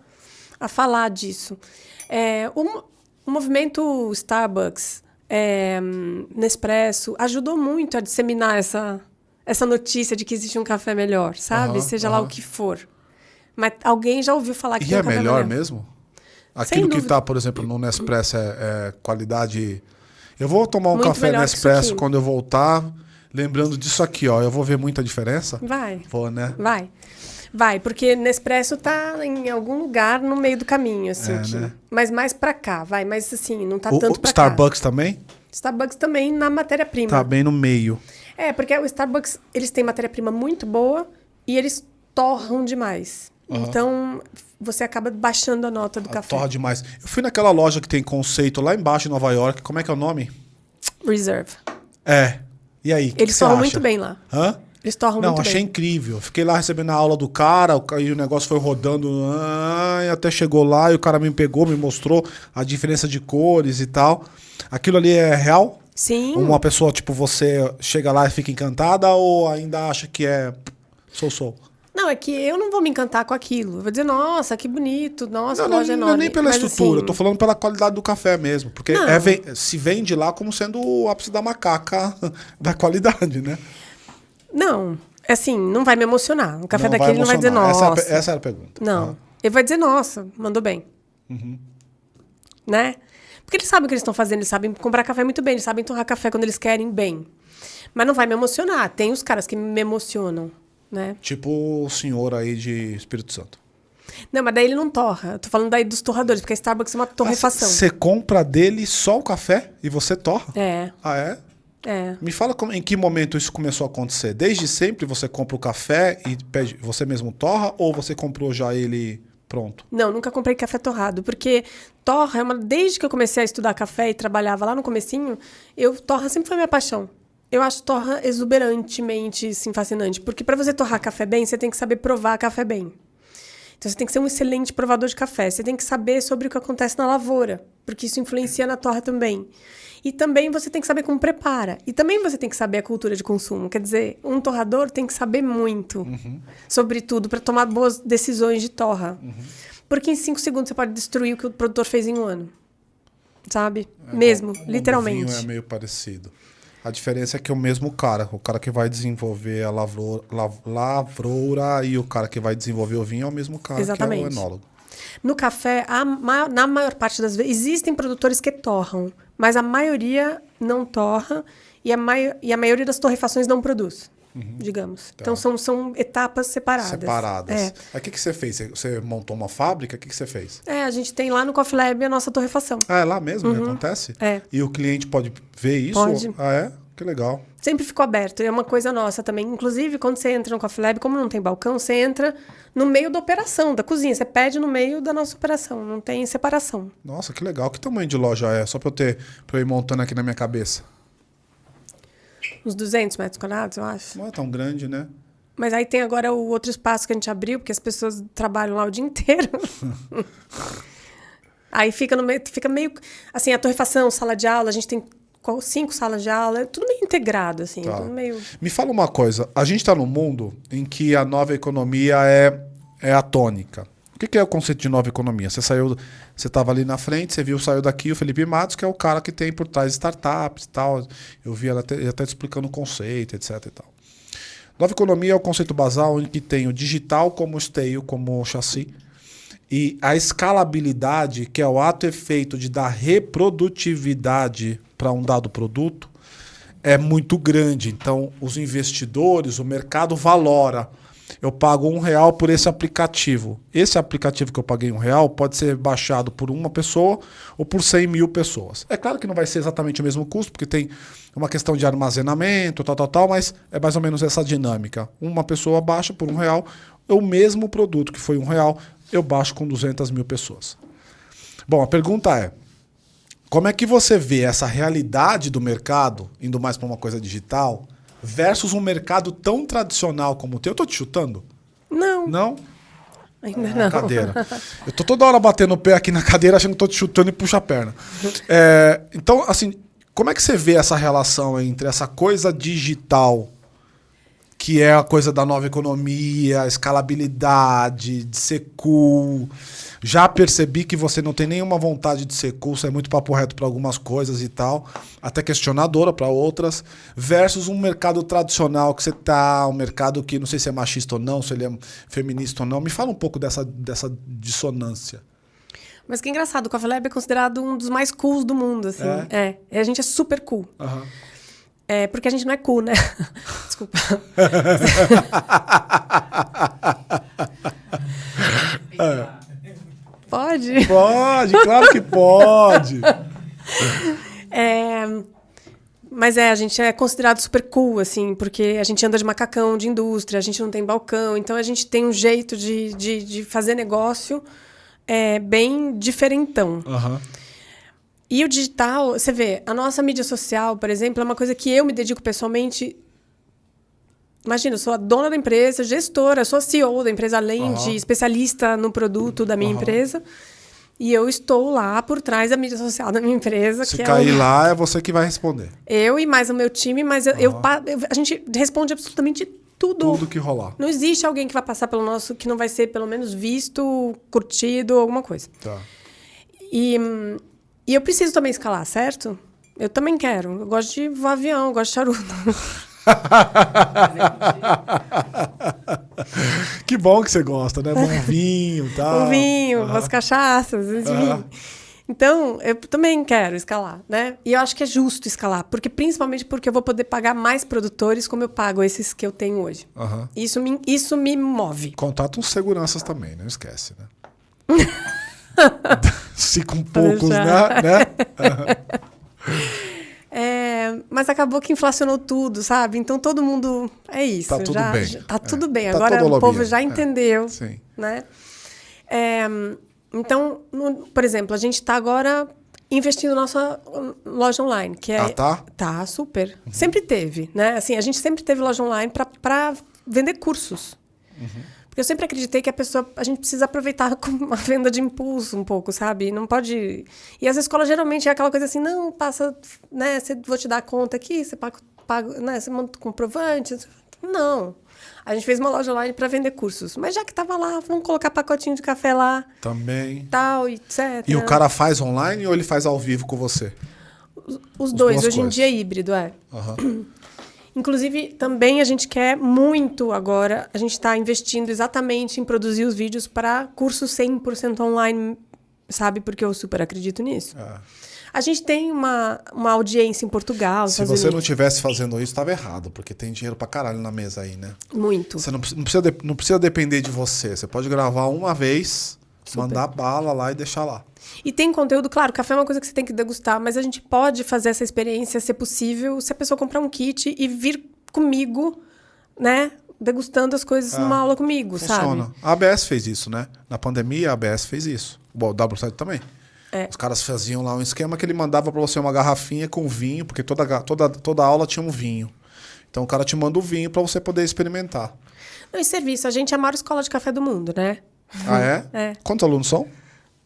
a falar disso. O movimento Starbucks, Nespresso, ajudou muito a disseminar essa notícia de que existe um café melhor, sabe? Seja lá o que for. Mas alguém já ouviu falar que é melhor mesmo? Aquilo que dúvida. tá, por exemplo, no Nespresso é qualidade... Eu vou tomar um Muito café melhor que isso Nespresso aqui. quando eu voltar, lembrando disso aqui, ó. Eu vou ver muita diferença? Vai. Vou, né? Vai, porque Nespresso tá em algum lugar no meio do caminho, assim. Né? Mas mais pra cá, vai. Mas assim, não tá O tanto pra Starbucks também? cá. Starbucks também na matéria-prima. Tá bem no meio. Porque o Starbucks, eles têm matéria-prima muito boa e eles torram demais. Então, você acaba baixando a nota do café. Torra demais. Eu fui naquela loja que tem conceito lá embaixo em Nova York. Como é que é o nome? Reserve. E aí, o que Eles você torram acha? muito bem lá. Hã? Eles torram Não, muito achei bem. incrível. Fiquei lá recebendo a aula do cara, e o negócio foi rodando, e até chegou lá e o cara me pegou, me mostrou a diferença de cores e tal. Aquilo ali é real? Sim. Uma pessoa, tipo, você chega lá e fica encantada ou ainda acha que é sou? Não, é que eu não vou me encantar com aquilo. Eu vou dizer, nossa, que bonito, nossa, Não, que loja não é enorme. nem pela Mas, estrutura, assim, eu tô falando pela qualidade do café mesmo. Porque Não. se vende lá como sendo o ápice da macaca da qualidade, né? Não, assim, não vai me emocionar. O café Não daqui ele não vai dizer, emocionar. nossa. Essa era a pergunta. Não. Ele vai dizer, nossa, mandou bem. Né? Porque eles sabem o que eles estão fazendo, eles sabem comprar café muito bem, eles sabem torrar café quando eles querem bem. Mas não vai me emocionar. Tem os caras que me emocionam, né? Tipo o senhor aí de Espírito Santo. Não, mas daí ele não torra. Eu tô falando daí dos torradores, porque a Starbucks é uma torrefação. Você compra dele só o café e você torra? É, Ah, é? é. Me fala em que momento isso começou a acontecer. Desde sempre você compra o café e pede, você mesmo torra ou você comprou já ele pronto? Não, nunca comprei café torrado, porque torra é desde que eu comecei a estudar café e trabalhava lá no comecinho, torra sempre foi minha paixão. Eu acho torra exuberantemente assim, fascinante, porque para você torrar café bem, você tem que saber provar café bem. Então você tem que ser um excelente provador de café, você tem que saber sobre o que acontece na lavoura, porque isso influencia na torra também. E também você tem que saber como prepara. E também você tem que saber a cultura de consumo. Quer dizer, um torrador tem que saber muito sobre tudo para tomar boas decisões de torra. Porque em 5 segundos você pode destruir o que o produtor fez em um ano. Sabe? Mesmo, literalmente. O vinho é meio parecido. A diferença é que é o mesmo cara. O cara que vai desenvolver a lavoura e o cara que vai desenvolver o vinho é o mesmo cara. Exatamente. Que é o enólogo. No café, na maior parte das vezes, existem produtores que torram, mas a maioria não torra e a maioria das torrefações não produz, digamos. Tá. Então são etapas separadas. Aí o que você fez? Você montou uma fábrica? O que você fez? A gente tem lá no Coffee Lab a nossa torrefação. Ah, é lá mesmo que acontece? É. E o cliente pode ver isso? Pode. Ah, é? Que legal. Sempre ficou aberto. É uma coisa nossa também. Inclusive, quando você entra no Coffee Lab, como não tem balcão, você entra no meio da operação, da cozinha. Você pede no meio da nossa operação. Não tem separação. Nossa, que legal. Que tamanho de loja é? Só pra eu ir montando aqui na minha cabeça. Uns 200 metros quadrados, eu acho. Não é tão grande, né? Mas aí tem agora o outro espaço que a gente abriu, porque as pessoas trabalham lá o dia inteiro. Aí fica meio... Assim, a torrefação, sala de aula, a gente tem 5 salas de aula, é tudo meio integrado, assim. Tá. Tudo meio... Me fala uma coisa. A gente está num mundo em que a nova economia é a tônica. O que é o conceito de nova economia? Você estava ali na frente, você viu, saiu daqui o Felipe Matos, que é o cara que tem por trás startups e tal. Eu vi ele até te explicando o conceito, etc. e tal. Nova economia é o conceito basal em que tem o digital como esteio, como chassi, e a escalabilidade, que é o ato efeito de dar reprodutividade para um dado produto, é muito grande. Então, os investidores, o mercado valora. Eu pago R$1 por esse aplicativo. Esse aplicativo que eu paguei R$1 pode ser baixado por uma pessoa ou por 100 mil pessoas. É claro que não vai ser exatamente o mesmo custo, porque tem uma questão de armazenamento, tal, mas é mais ou menos essa dinâmica. Uma pessoa baixa por R$1, o mesmo produto que foi R$1, eu baixo com 200 mil pessoas. Bom, a pergunta é, como é que você vê essa realidade do mercado, indo mais para uma coisa digital, versus um mercado tão tradicional como o teu? Eu tô te chutando? Não, Não? ainda não. Cadeira. Eu tô toda hora batendo o pé aqui na cadeira, achando que tô te chutando e puxa a perna. Então, assim, como é que você vê essa relação entre essa coisa digital, que é a coisa da nova economia, escalabilidade, de ser cool? Já percebi que você não tem nenhuma vontade de ser cool, você é muito papo reto para algumas coisas e tal, até questionadora para outras, versus um mercado tradicional que você tá, um mercado que não sei se é machista ou não, se ele é feminista ou não. Me fala um pouco dessa dissonância. Mas que engraçado, o Coffee Lab é considerado um dos mais cools do mundo, assim. A gente é super cool. Aham. É, porque a gente não é cool, né? Desculpa. Pode? Pode, claro que pode. Mas a gente é considerado super cool, assim, porque a gente anda de macacão de indústria, a gente não tem balcão, então a gente tem um jeito de fazer negócio bem diferentão. Aham. E o digital, você vê, a nossa mídia social, por exemplo, é uma coisa que eu me dedico pessoalmente. Imagina, eu sou a dona da empresa, gestora, sou a CEO da empresa, além de especialista no produto da minha empresa. E eu estou lá por trás da mídia social da minha empresa. Se que cair lá, é você que vai responder. Eu e mais o meu time, mas a gente responde absolutamente tudo. Tudo que rolar. Não existe alguém que vai passar pelo nosso, que não vai ser pelo menos visto, curtido, alguma coisa. Tá. E eu preciso também escalar, certo? Eu também quero. Eu gosto de voar avião, eu gosto de charuto. Que bom que você gosta, né? Bom vinho e tal. Um vinho, umas cachaças, enfim. Então, eu também quero escalar, né? E eu acho que é justo escalar, principalmente porque eu vou poder pagar mais produtores como eu pago esses que eu tenho hoje. Aham. Isso me move. Contato com seguranças também, não esquece, né? Se com poucos, né? Mas acabou que inflacionou tudo, sabe? Então todo mundo é isso. Tá tudo bem. Tá tudo bem. Tá Agora todo o povo lobbying. já entendeu, Sim. né? Então, por exemplo, a gente está agora investindo na nossa loja online, que é tá? Tá, super. Sempre teve, né? Assim, a gente sempre teve loja online para vender cursos. Porque eu sempre acreditei que a gente precisa aproveitar com uma venda de impulso um pouco, sabe? Não pode... E as escolas geralmente é aquela coisa assim, não, passa, né, vou te dar a conta aqui, você paga, né, você manda o comprovante. Não. A gente fez uma loja online para vender cursos. Mas já que estava lá, vamos colocar pacotinho de café lá. Também. Tal, etc. E o cara faz online ou ele faz ao vivo com você? Os dois. duas Hoje em coisas. dia é híbrido, Aham. Inclusive, também a gente quer muito agora, a gente está investindo exatamente em produzir os vídeos para cursos 100% online, sabe? Porque eu super acredito nisso. A gente tem uma audiência em Portugal, Se Estados você não Unidos. estivesse fazendo isso, estava errado, porque tem dinheiro pra caralho na mesa aí, né? Muito. Você não precisa depender de você. Você pode gravar uma vez, mandar bala lá e deixar lá. E tem conteúdo, claro, café é uma coisa que você tem que degustar, mas a gente pode fazer essa experiência, se possível, se a pessoa comprar um kit e vir comigo, né? Degustando as coisas numa aula comigo, Funciona. sabe? A ABS fez isso, né? Na pandemia, a ABS fez isso. Bom, o W7 também. Os caras faziam lá um esquema que ele mandava pra você uma garrafinha com vinho, porque toda aula tinha um vinho. Então o cara te manda o vinho pra você poder experimentar. Não, e serviço, a gente é a maior escola de café do mundo, né? Ah, é? É. Quantos alunos são?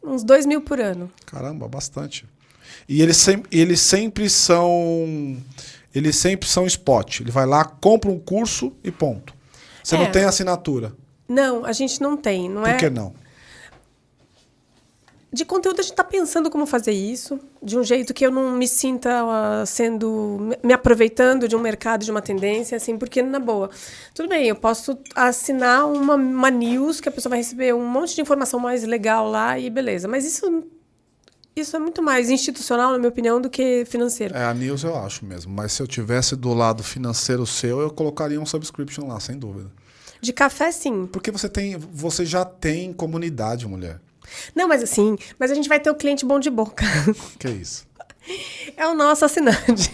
Uns 2.000 por ano. Caramba, bastante. E eles sempre são spot. Ele vai lá, compra um curso e ponto. Você não tem assinatura. Não, a gente não tem, não é? Por que não? De conteúdo, a gente está pensando como fazer isso, de um jeito que eu não me sinta me aproveitando de um mercado, de uma tendência, assim, porque, na boa, tudo bem, eu posso assinar uma news que a pessoa vai receber um monte de informação mais legal lá e beleza, mas isso é muito mais institucional, na minha opinião, do que financeiro. A news eu acho mesmo, mas se eu tivesse do lado financeiro seu, eu colocaria um subscription lá, sem dúvida. De café, sim. Porque você já tem comunidade, mulher. Não, mas a gente vai ter o cliente bom de boca. Que é isso? É o nosso assinante.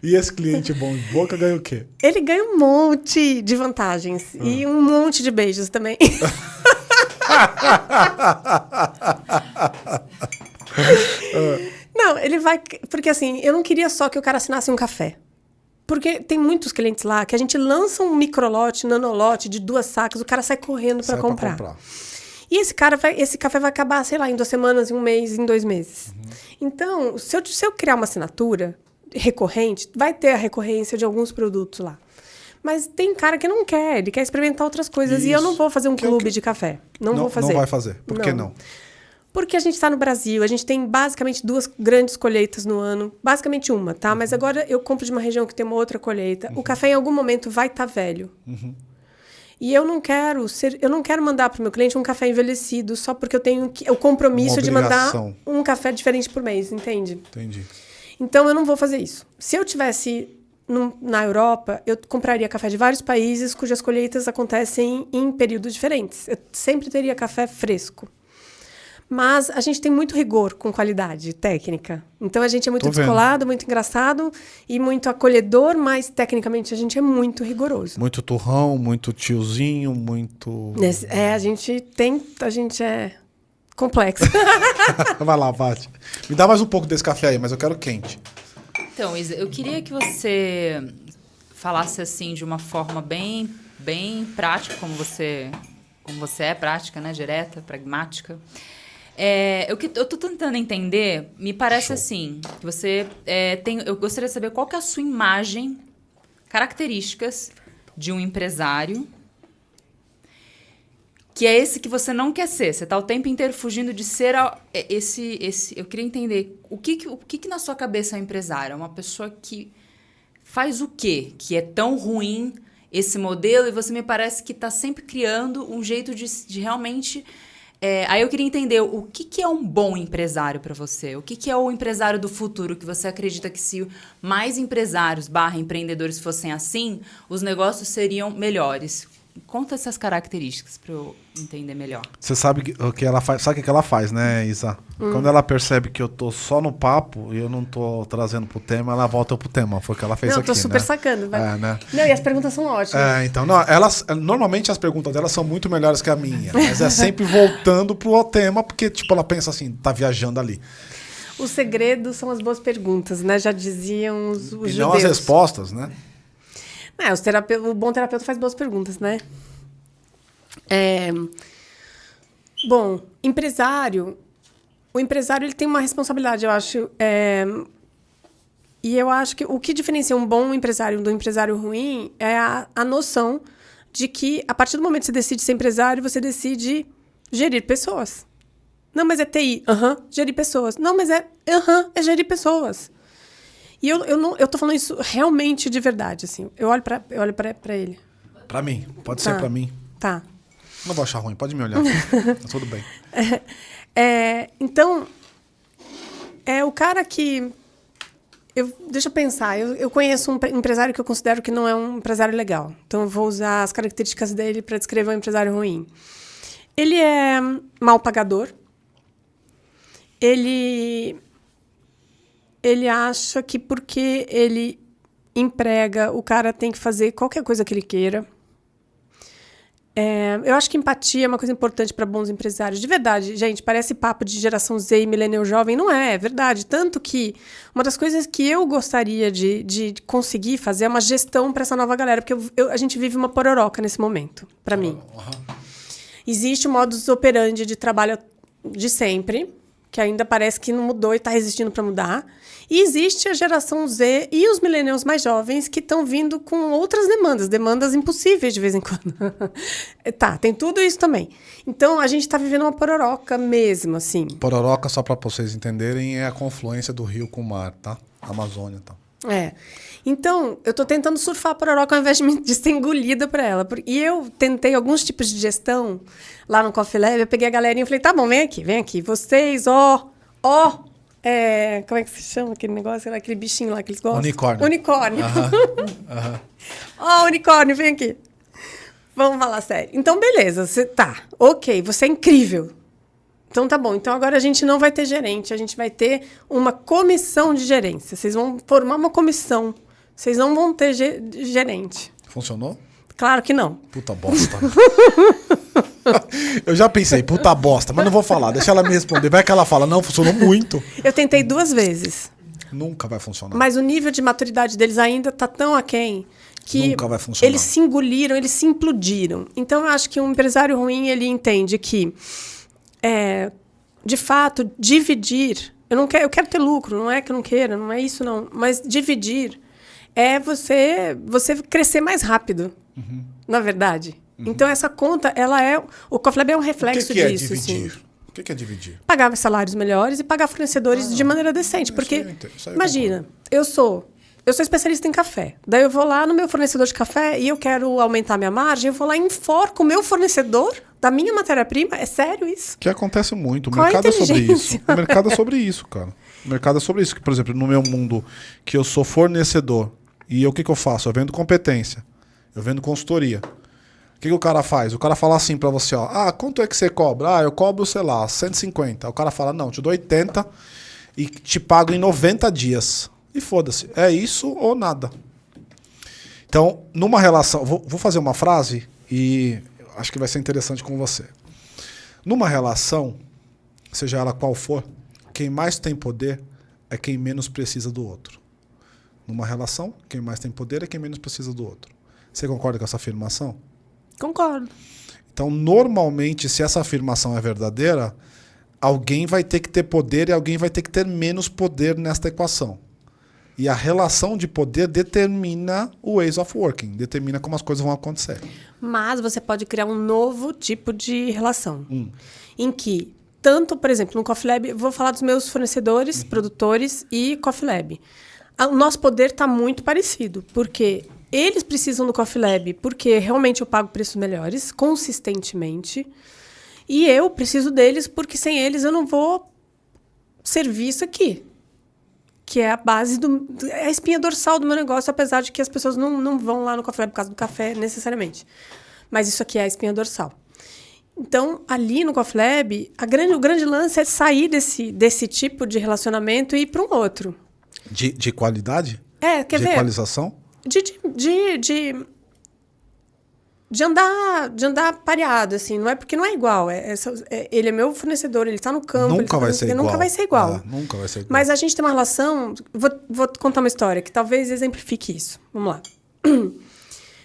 E esse cliente bom de boca ganha o quê? Ele ganha um monte de vantagens e um monte de beijos também. Não, ele vai... Porque assim, eu não queria só que o cara assinasse um café. Porque tem muitos clientes lá que a gente lança um microlote, nanolote de 2 sacas, o cara sai correndo para comprar. E esse café vai acabar, sei lá, em 2 semanas, em 1 mês, em 2 meses. Então, se eu criar uma assinatura recorrente, vai ter a recorrência de alguns produtos lá. Mas tem cara que não quer, ele quer experimentar outras coisas. Isso. E eu não vou fazer um clube de café. Não vou fazer. Não vai fazer. Por que não? Porque a gente está no Brasil, a gente tem basicamente 2 grandes colheitas no ano. Basicamente uma, tá? Mas agora eu compro de uma região que tem uma outra colheita. O café em algum momento vai estar velho. E eu não quero mandar para o meu cliente um café envelhecido só porque eu tenho o compromisso de mandar um café diferente por mês, entende? Entendi. Então, eu não vou fazer isso. Se eu tivesse na Europa, eu compraria café de vários países cujas colheitas acontecem em períodos diferentes. Eu sempre teria café fresco. Mas a gente tem muito rigor com qualidade técnica. Então, a gente é muito descolado, muito engraçado e muito acolhedor, mas, tecnicamente, a gente é muito rigoroso. Muito turrão, muito tiozinho, muito... A gente é complexo. Vai lá, Paty. Me dá mais um pouco desse café aí, mas eu quero quente. Então, Isa, eu queria que você falasse assim de uma forma bem, bem prática, como você é prática, né? Direta, pragmática. Eu tô tentando entender, me parece assim, que você eu gostaria de saber qual que é a sua imagem, características de um empresário, que é esse que você não quer ser. Você tá o tempo inteiro fugindo de ser esse. Eu queria entender o que na sua cabeça é um empresário? É uma pessoa que faz o quê? Que é tão ruim esse modelo e você me parece que tá sempre criando um jeito de realmente... aí eu queria entender o que é um bom empresário para você? O que é o empresário do futuro? Que você acredita que se mais empresários / empreendedores fossem assim, os negócios seriam melhores? Conta essas características para eu entender melhor. Você sabe o que ela faz? Sabe o que ela faz, né, Isa? Quando ela percebe que eu tô só no papo e eu não tô trazendo pro tema, ela volta pro tema. Foi o que ela fez aqui, né? Não, eu tô super sacando. Vai. Né? Não, e as perguntas são ótimas. Então, não, normalmente as perguntas delas são muito melhores que a minha, mas é sempre voltando pro tema, porque, tipo, ela pensa assim, tá viajando ali. O segredo são as boas perguntas, né? Já diziam os judeus. E não as respostas, né? O bom terapeuta faz boas perguntas, né? Bom, o empresário ele tem uma responsabilidade, eu acho. E eu acho que o que diferencia um bom empresário do empresário ruim é a noção de que, a partir do momento que você decide ser empresário, você decide gerir pessoas. Não, mas é TI. Gerir pessoas. Não, mas é gerir pessoas. E eu tô falando isso realmente de verdade, assim. Eu olho pra ele. Pra mim. Pode ser pra mim. Tá. Não vou achar ruim, pode me olhar. Tá tudo bem. Então, o cara que... deixa eu pensar. Eu conheço um empresário que eu considero que não é um empresário legal. Então, eu vou usar as características dele para descrever um empresário ruim. Ele é mal pagador. Ele acha que porque ele emprega, o cara tem que fazer qualquer coisa que ele queira. Eu acho que empatia é uma coisa importante para bons empresários. De verdade, gente, parece papo de geração Z e millennial jovem. Não é verdade. Tanto que uma das coisas que eu gostaria de conseguir fazer é uma gestão para essa nova galera. Porque a gente vive uma pororoca nesse momento, para mim. Existe o modus operandi de trabalho de sempre, que ainda parece que não mudou e está resistindo para mudar. E existe a geração Z e os millennials mais jovens que estão vindo com outras demandas impossíveis de vez em quando. Tem tudo isso também. Então, a gente está vivendo uma pororoca mesmo, assim. Pororoca, só para vocês entenderem, é a confluência do rio com o mar, tá? Amazônia, tá? Então, eu estou tentando surfar a pororoca ao invés de ser engolida por ela. E eu tentei alguns tipos de gestão lá no Coffee Lab. Eu peguei a galerinha e falei, tá bom, vem aqui. Vocês, como é que se chama aquele negócio? Aquele bichinho lá que eles gostam? Unicórnio. Unicórnio, vem aqui. Vamos falar sério. Então, beleza. Você é incrível. Então, tá bom. Então, agora a gente não vai ter gerente. A gente vai ter uma comissão de gerência. Vocês vão formar uma comissão. Vocês não vão ter gerente. Funcionou? Claro que não. Puta bosta. Eu já pensei, puta bosta, mas não vou falar. Deixa ela me responder. Vai que ela fala, não, funcionou muito. Eu tentei 2 vezes. Nunca vai funcionar. Mas o nível de maturidade deles ainda tá tão aquém que nunca vai funcionar. Eles se engoliram, eles se implodiram. Então, eu acho que um empresário ruim, ele entende que, de fato, dividir... Eu quero ter lucro, não é que eu não queira, não é isso não. Mas dividir é você crescer mais rápido, na verdade. Então, essa conta, o Coffee Lab é um reflexo disso. O que é dividir? Assim. O que é dividir? Pagar salários melhores e pagar fornecedores de maneira decente. Porque, imagina, eu sou eu sou especialista em café. Daí eu vou lá no meu fornecedor de café e eu quero aumentar minha margem, eu vou lá e enforco o meu fornecedor da minha matéria-prima. É sério isso? Que acontece muito. O Qual a mercado é sobre inteligência? isso. O mercado é sobre isso, cara. O mercado é sobre isso. Que, por exemplo, no meu mundo, que eu sou fornecedor, e o que eu faço? Eu vendo competência. Eu vendo consultoria. O que o cara faz? O cara fala assim pra você, ó. Ah, quanto é que você cobra? Ah, eu cobro, sei lá, 150. O cara fala, não, te dou 80 e te pago em 90 dias. E foda-se. É isso ou nada. Então, numa relação... Vou fazer uma frase e acho que vai ser interessante com você. Numa relação, seja ela qual for, quem mais tem poder é quem menos precisa do outro. Numa relação, quem mais tem poder é quem menos precisa do outro. Você concorda com essa afirmação? Concordo. Então, normalmente, se essa afirmação é verdadeira, alguém vai ter que ter poder e alguém vai ter que ter menos poder nesta equação. E a relação de poder determina o ways of working, determina como as coisas vão acontecer. Mas você pode criar um novo tipo de relação. Em que, tanto, por exemplo, no Coffee Lab, vou falar dos meus fornecedores, produtores e Coffee Lab. O nosso poder está muito parecido, porque eles precisam do Coffee Lab, porque realmente eu pago preços melhores, consistentemente, e eu preciso deles, porque sem eles eu não vou servir isso aqui. Que é a base é a espinha dorsal do meu negócio, apesar de que as pessoas não vão lá no Coffee Lab por causa do café, necessariamente. Mas isso aqui é a espinha dorsal. Então, ali no Coffee Lab, o grande lance é sair desse tipo de relacionamento e ir para um outro. De qualidade? Quer ver? De equalização? De andar pareado, assim. Não é porque não é igual. Ele é meu fornecedor, ele está no campo. Nunca vai ser igual. Nunca vai ser igual. Nunca vai ser igual. Mas a gente tem uma relação... Vou contar uma história que talvez exemplifique isso. Vamos lá.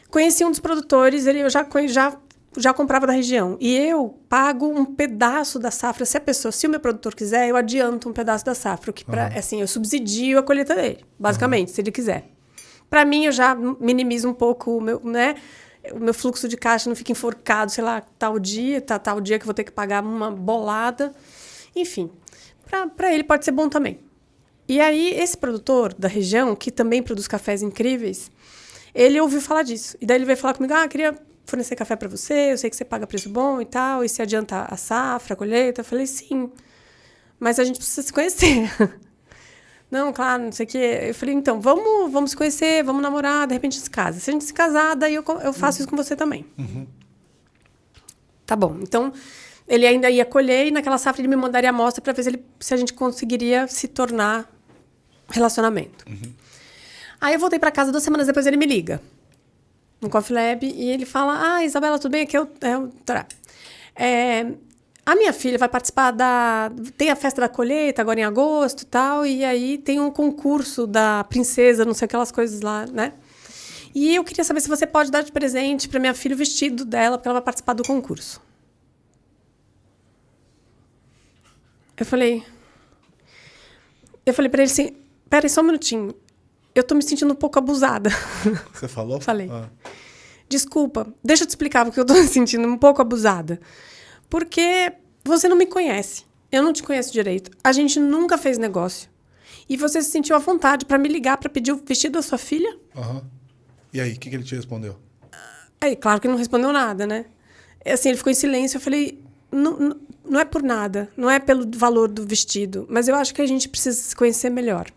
Conheci um dos produtores, eu já comprava da região. E eu pago um pedaço da safra. Se o meu produtor quiser, eu adianto um pedaço da safra. Que assim, eu subsidio a colheita dele, basicamente, se ele quiser. Para mim, eu já minimizo um pouco o meu, né? O meu fluxo de caixa não fica enforcado, sei lá, tal dia que eu vou ter que pagar uma bolada. Enfim, para ele pode ser bom também. E aí, esse produtor da região, que também produz cafés incríveis, ele ouviu falar disso. E daí ele veio falar comigo, queria fornecer café para você, eu sei que você paga preço bom e tal, e se adianta a safra, a colheita. Eu falei, sim, mas a gente precisa se conhecer. Não, claro, não sei o quê. Eu falei, então, vamos se conhecer, vamos namorar, de repente a gente se casa. Se a gente se casar, daí eu faço isso com você também. Tá bom. Então, ele ainda ia colher e naquela safra ele me mandaria a amostra para ver se a gente conseguiria se tornar relacionamento. Aí eu voltei para casa, 2 semanas depois ele me liga no Coffee Lab e ele fala, Isabela, tudo bem? Aqui a minha filha vai participar tem a festa da colheita agora em agosto e tal, e aí tem um concurso da princesa, não sei aquelas coisas lá, né? E eu queria saber se você pode dar de presente para minha filha o vestido dela, porque ela vai participar do concurso. Eu falei para ele assim, peraí só um minutinho, eu tô me sentindo um pouco abusada. Você falou? Falei. Desculpa, deixa eu te explicar porque eu tô me sentindo um pouco abusada. Porque você não me conhece. Eu não te conheço direito. A gente nunca fez negócio. E você se sentiu à vontade para me ligar para pedir o vestido da sua filha? E aí, o que ele te respondeu? Aí, claro que não respondeu nada, né? Assim, ele ficou em silêncio. Eu falei, não é por nada. Não é pelo valor do vestido. Mas eu acho que a gente precisa se conhecer melhor.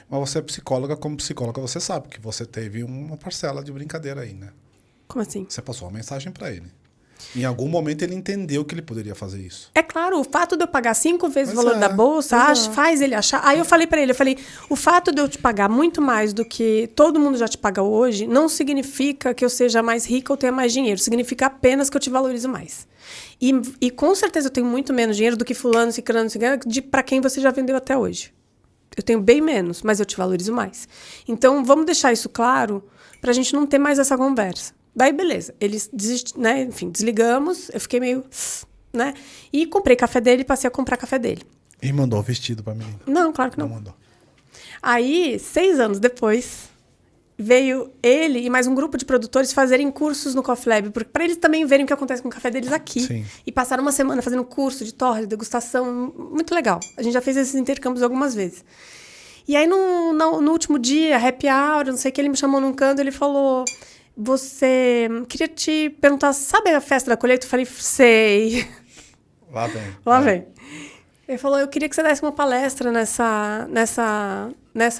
Mas você é psicóloga, como psicóloga você sabe que você teve uma parcela de brincadeira aí, né? Como assim? Você passou uma mensagem para ele. Em algum momento ele entendeu que ele poderia fazer isso. É claro, o fato de eu pagar 5 vezes o valor da bolsa faz ele achar... Aí eu falei para ele, o fato de eu te pagar muito mais do que todo mundo já te paga hoje não significa que eu seja mais rica ou tenha mais dinheiro. Significa apenas que eu te valorizo mais. E com certeza eu tenho muito menos dinheiro do que fulano, ciclano, para quem você já vendeu até hoje. Eu tenho bem menos, mas eu te valorizo mais. Então, vamos deixar isso claro para a gente não ter mais essa conversa. Daí, beleza. Eles né? Enfim, desligamos. Eu fiquei meio... né? E comprei café dele e passei a comprar café dele. E mandou o vestido pra mim? Não, claro que não. Não mandou. Aí, 6 anos depois, veio ele e mais um grupo de produtores fazerem cursos no Coffee Lab, para eles também verem o que acontece com o café deles aqui. Sim. E passaram uma semana fazendo curso de torre, de degustação. Muito legal. A gente já fez esses intercâmbios algumas vezes. E aí, no último dia, happy hour, não sei o que, ele me chamou num canto, ele falou... Queria te perguntar, sabe a festa da colheita? Eu falei, sei. Lá vem. Lá vem. Ele falou, eu queria que você desse uma palestra nessa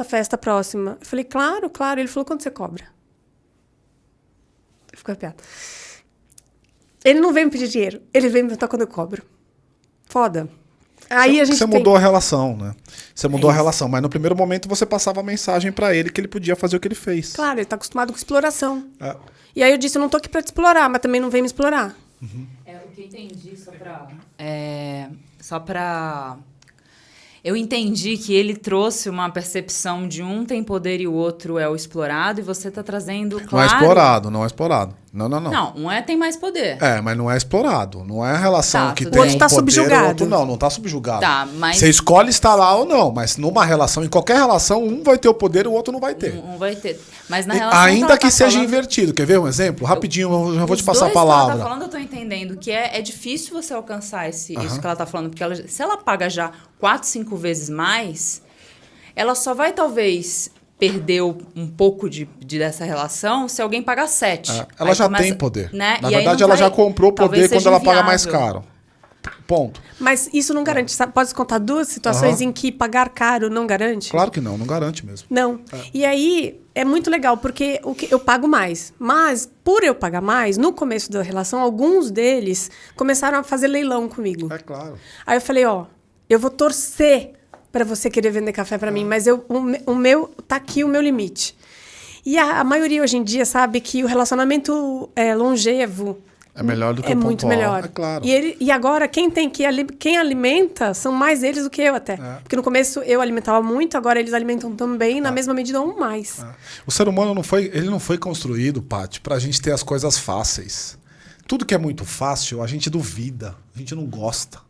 festa próxima. Eu falei, claro. Ele falou, quanto você cobra? Ficou arrepiado. Ele não veio me pedir dinheiro, ele veio me perguntar quando eu cobro. Foda. Aí a gente mudou a relação, né? Você mudou a relação, mas no primeiro momento você passava a mensagem pra ele que ele podia fazer o que ele fez. Claro, ele tá acostumado com exploração. E aí eu disse, eu não tô aqui pra te explorar, mas também não vem me explorar. O que eu entendi, só pra... Eu entendi que ele trouxe uma percepção de um tem poder e o outro é o explorado, e você tá trazendo, claro... Não é explorado, não é explorado. Não. Não, um tem mais poder. Mas não é explorado. Não é a relação que tem o outro tá poder, subjugado. O outro não tá subjugado. Tá, mas... Você escolhe estar lá ou não, mas numa relação, em qualquer relação, um vai ter o poder e o outro não vai ter. Um vai ter. Mas na relação ainda que seja falando... invertido. Quer ver um exemplo? Rapidinho, eu já vou te passar a Os palavra. dois que ela tá falando, eu tô entendendo que é difícil você alcançar isso que ela tá falando, porque se ela paga já 4, 5 vezes mais, ela só vai talvez perder um pouco dessa relação se alguém pagar 7. Ela já tem poder. Né? Na verdade, ela já comprou poder quando ela paga mais inviável. caro. Ponto. Mas isso não garante. Sabe? Pode contar 2 situações em que pagar caro não garante? Claro que não garante mesmo. Não. E aí, é muito legal, porque eu pago mais. Mas, por eu pagar mais, no começo da relação, alguns deles começaram a fazer leilão comigo. É claro. Aí eu falei, eu vou torcer para você querer vender café para mim, mas tá aqui o meu limite. E a maioria hoje em dia sabe que o relacionamento longevo é melhor do que o pontual. Muito melhor. É claro. E agora quem alimenta são mais eles do que eu até. Porque no começo eu alimentava muito, agora eles alimentam também, na mesma medida ou mais. O ser humano não foi construído, Paty, pra gente ter as coisas fáceis. Tudo que é muito fácil, a gente duvida, a gente não gosta.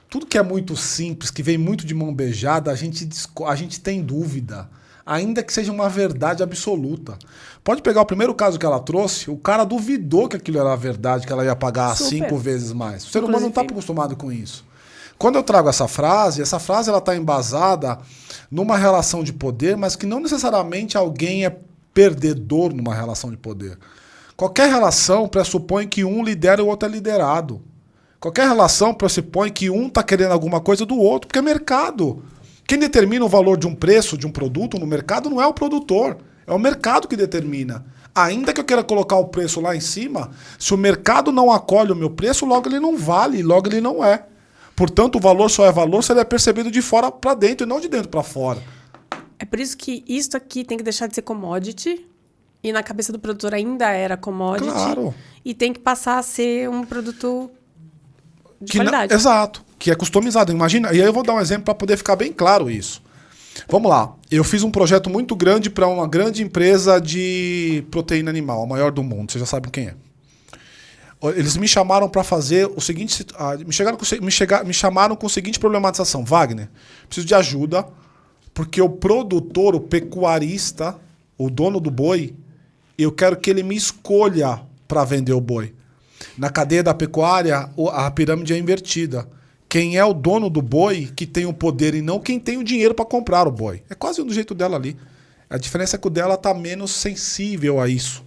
Tudo que é muito simples, que vem muito de mão beijada, a gente tem dúvida. Ainda que seja uma verdade absoluta. Pode pegar o primeiro caso que ela trouxe, o cara duvidou que aquilo era a verdade, que ela ia pagar 5 vezes mais. O ser humano não está acostumado com isso. Quando eu trago essa frase ela está embasada numa relação de poder, mas que não necessariamente alguém é perdedor numa relação de poder. Qualquer relação pressupõe que um lidera e o outro é liderado. Qualquer relação pressupõe que um está querendo alguma coisa do outro, porque é mercado. Quem determina o valor de um preço, de um produto no mercado, não é o produtor. É o mercado que determina. Ainda que eu queira colocar o preço lá em cima, se o mercado não acolhe o meu preço, logo ele não vale, logo ele não é. Portanto, o valor só é valor se ele é percebido de fora para dentro e não de dentro para fora. É por isso que isso aqui tem que deixar de ser commodity, e na cabeça do produtor ainda era commodity, claro. E tem que passar a ser um produto de qualidade. Exato, que é customizado. Imagina, e aí eu vou dar um exemplo para poder ficar bem claro isso. Vamos lá, eu fiz um projeto muito grande para uma grande empresa de proteína animal, a maior do mundo, vocês já sabem quem é. Eles me chamaram para fazer o seguinte, me chamaram com a seguinte problematização: Wagner, preciso de ajuda, porque o produtor, o pecuarista, o dono do boi, eu quero que ele me escolha para vender o boi. Na cadeia da pecuária, a pirâmide é invertida. Quem é o dono do boi que tem o poder e não quem tem o dinheiro para comprar o boi. É quase do jeito dela ali. A diferença é que o dela está menos sensível a isso.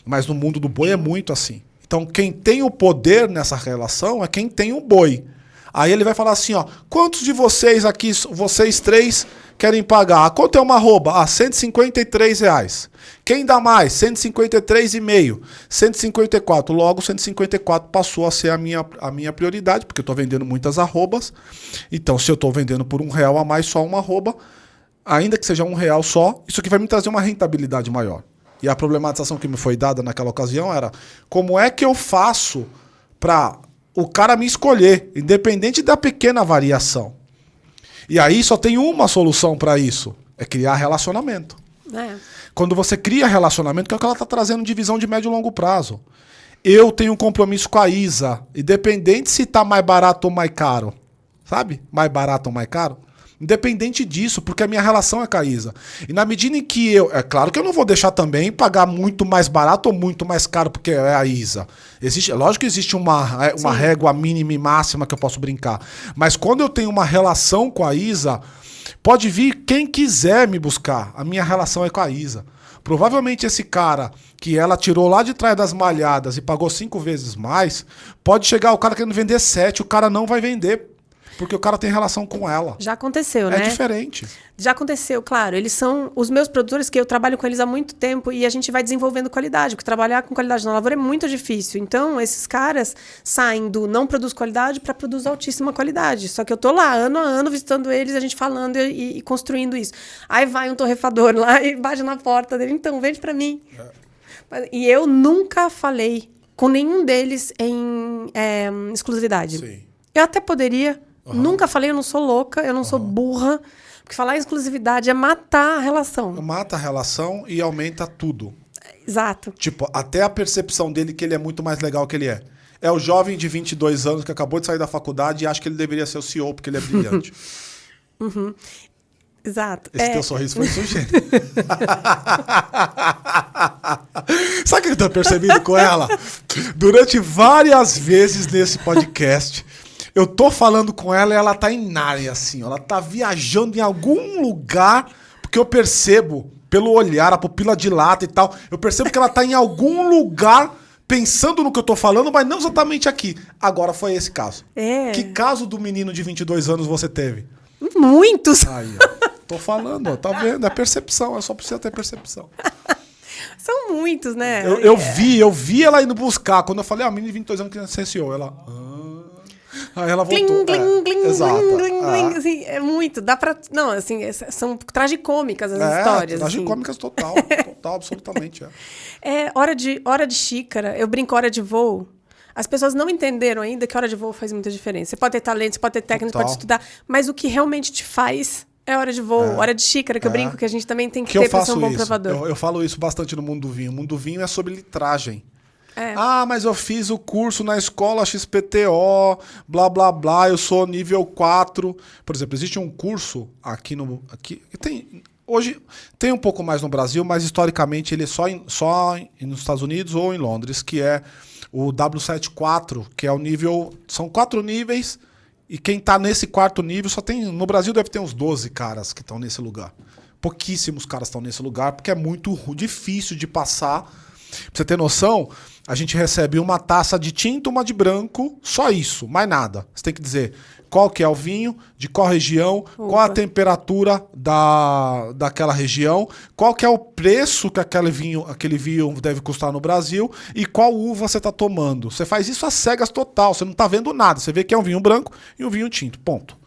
Mas no mundo do boi é muito assim. Então quem tem o poder nessa relação é quem tem o boi. Aí ele vai falar assim, quantos de vocês aqui, vocês 3, querem pagar? Quanto é uma arroba? R$153. Quem dá mais? 153,5. 154. Logo, 154 passou a ser a minha prioridade, porque eu estou vendendo muitas arrobas. Então, se eu estou vendendo por R$1 a mais só uma arroba, ainda que seja R$1 só, isso aqui vai me trazer uma rentabilidade maior. E a problematização que me foi dada naquela ocasião era: como é que eu faço para o cara me escolher, independente da pequena variação? E aí só tem uma solução para isso: é criar relacionamento. Quando você cria relacionamento, que é o que ela está trazendo de visão de médio e longo prazo. Eu tenho um compromisso com a Isa, independente se está mais barato ou mais caro. Sabe? Mais barato ou mais caro. Independente disso, porque a minha relação é com a Isa. E na medida em que é claro que eu não vou deixar também pagar muito mais barato ou muito mais caro porque é a Isa. Lógico que existe uma régua mínima e máxima que eu posso brincar. Mas quando eu tenho uma relação com a Isa, Pode vir quem quiser me buscar. A minha relação é com a Isa. Provavelmente esse cara que ela tirou lá de trás das malhadas e pagou 5 vezes mais, pode chegar o cara querendo vender 7, o cara não vai vender, porque o cara tem relação com ela. Já aconteceu, né? É diferente. Já aconteceu, claro. Eles são os meus produtores, que eu trabalho com eles há muito tempo e a gente vai desenvolvendo qualidade, porque trabalhar com qualidade na lavoura é muito difícil. Então, esses caras saem do não produz qualidade para produzir altíssima qualidade. Só que eu tô lá, ano a ano, visitando eles, a gente falando e construindo isso. Aí vai um torrefador lá e bate na porta dele, então, vende para mim. E eu nunca falei com nenhum deles em exclusividade. Sim. Eu até poderia... Nunca falei, eu não sou louca, eu não sou burra. Porque falar em exclusividade é matar a relação. Mata a relação e aumenta tudo. Exato. Tipo, até a percepção dele que ele é muito mais legal que ele é. É o jovem de 22 anos que acabou de sair da faculdade e acha que ele deveria ser o CEO porque ele é brilhante. Exato. Esse teu sorriso foi sujeito. Sabe o que eu tô percebendo com ela? Durante várias vezes nesse podcast... Eu tô falando com ela e ela tá em Nárnia, assim. Ela tá viajando em algum lugar, porque eu percebo, pelo olhar, a pupila dilata e tal, eu percebo que ela tá em algum lugar pensando no que eu tô falando, mas não exatamente aqui. Agora foi esse caso. Que caso do menino de 22 anos você teve? Muitos. Aí, ó. Tô falando, ó. Tá vendo? É percepção. Eu só preciso ter percepção. São muitos, né? Eu vi ela indo buscar. Quando eu falei, menino de 22 anos que licenciou. Ela... Aí ela voltou. Exato. Assim, é muito. Dá pra... Não, assim, são tragicômicas as histórias. Tragicômicas assim. Total, absolutamente. Hora de xícara, eu brinco hora de voo. As pessoas não entenderam ainda que hora de voo faz muita diferença. Você pode ter talento, você pode ter técnica, você pode estudar, mas o que realmente te faz é hora de voo, hora de xícara, que eu brinco que a gente também tem que ter pra ser um bom provador. Eu falo isso bastante no mundo do vinho. O mundo do vinho é sobre litragem. Mas eu fiz o curso na escola XPTO, blá, blá, blá, eu sou nível 4. Por exemplo, existe um curso aqui hoje tem um pouco mais no Brasil, mas historicamente ele é só nos Estados Unidos ou em Londres, que é o W74, que é o nível... São 4 níveis e quem tá nesse 4º nível só tem... No Brasil deve ter uns 12 caras que estão nesse lugar. Pouquíssimos caras estão nesse lugar, porque é muito difícil de passar. Pra você ter noção, a gente recebe uma taça de tinto, uma de branco, só isso, mais nada. Você tem que dizer qual que é o vinho, de qual região, qual a temperatura daquela região, qual que é o preço que aquele vinho deve custar no Brasil e qual uva você está tomando. Você faz isso às cegas total, você não está vendo nada. Você vê que é um vinho branco e um vinho tinto, ponto.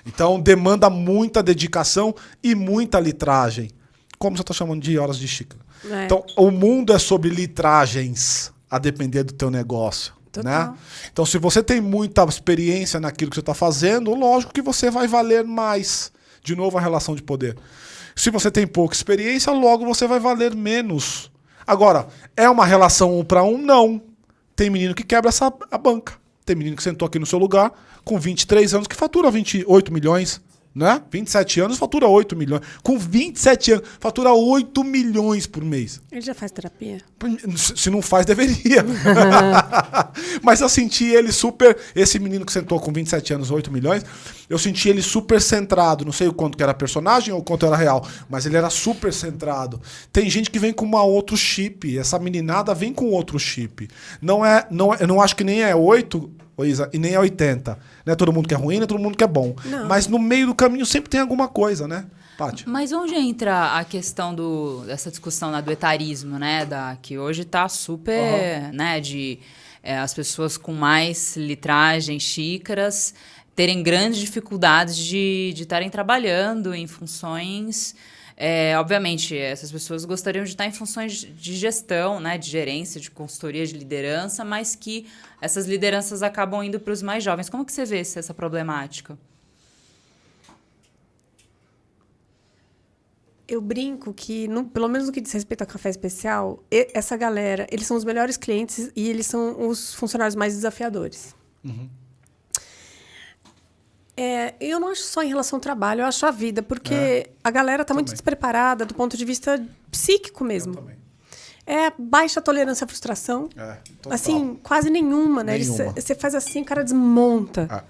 Então demanda muita dedicação e muita litragem. Como você está chamando de horas de xícara. Então, o mundo é sobre litragens, a depender do teu negócio. Né? Então, se você tem muita experiência naquilo que você está fazendo, lógico que você vai valer mais. De novo, a relação de poder. Se você tem pouca experiência, logo você vai valer menos. Agora, é uma relação 1 para 1? Não. Tem menino que quebra a banca. Tem menino que sentou aqui no seu lugar com 23 anos que fatura 28 milhões. Né? 27 anos, fatura 8 milhões. Com 27 anos, fatura 8 milhões por mês. Ele já faz terapia? Se não faz, deveria. Mas eu senti ele super... Esse menino que sentou com 27 anos, 8 milhões, eu senti ele super centrado. Não sei o quanto que era personagem ou o quanto era real, mas ele era super centrado. Tem gente que vem com uma outro chip. Essa meninada vem com outro chip. Eu não acho que nem é 8... Isa, e nem é 80. Não é todo mundo que é ruim, não é todo mundo que é bom. Não. Mas no meio do caminho sempre tem alguma coisa, né, Paty? Mas onde entra a questão dessa discussão do etarismo, né? Que hoje está super, né? As pessoas com mais litragem, xícaras, terem grandes dificuldades de estarem trabalhando em funções... obviamente, essas pessoas gostariam de estar em funções de gestão, né, de gerência, de consultoria, de liderança, mas que essas lideranças acabam indo para os mais jovens. Como que você vê essa problemática? Eu brinco que, pelo menos no que diz respeito a café especial, essa galera, eles são os melhores clientes e eles são os funcionários mais desafiadores. Uhum. Eu não acho só em relação ao trabalho, eu acho a vida, porque a galera está muito despreparada do ponto de vista psíquico mesmo. Eu também. Baixa tolerância à frustração. Assim, quase nenhuma, né? Você faz assim, o cara desmonta.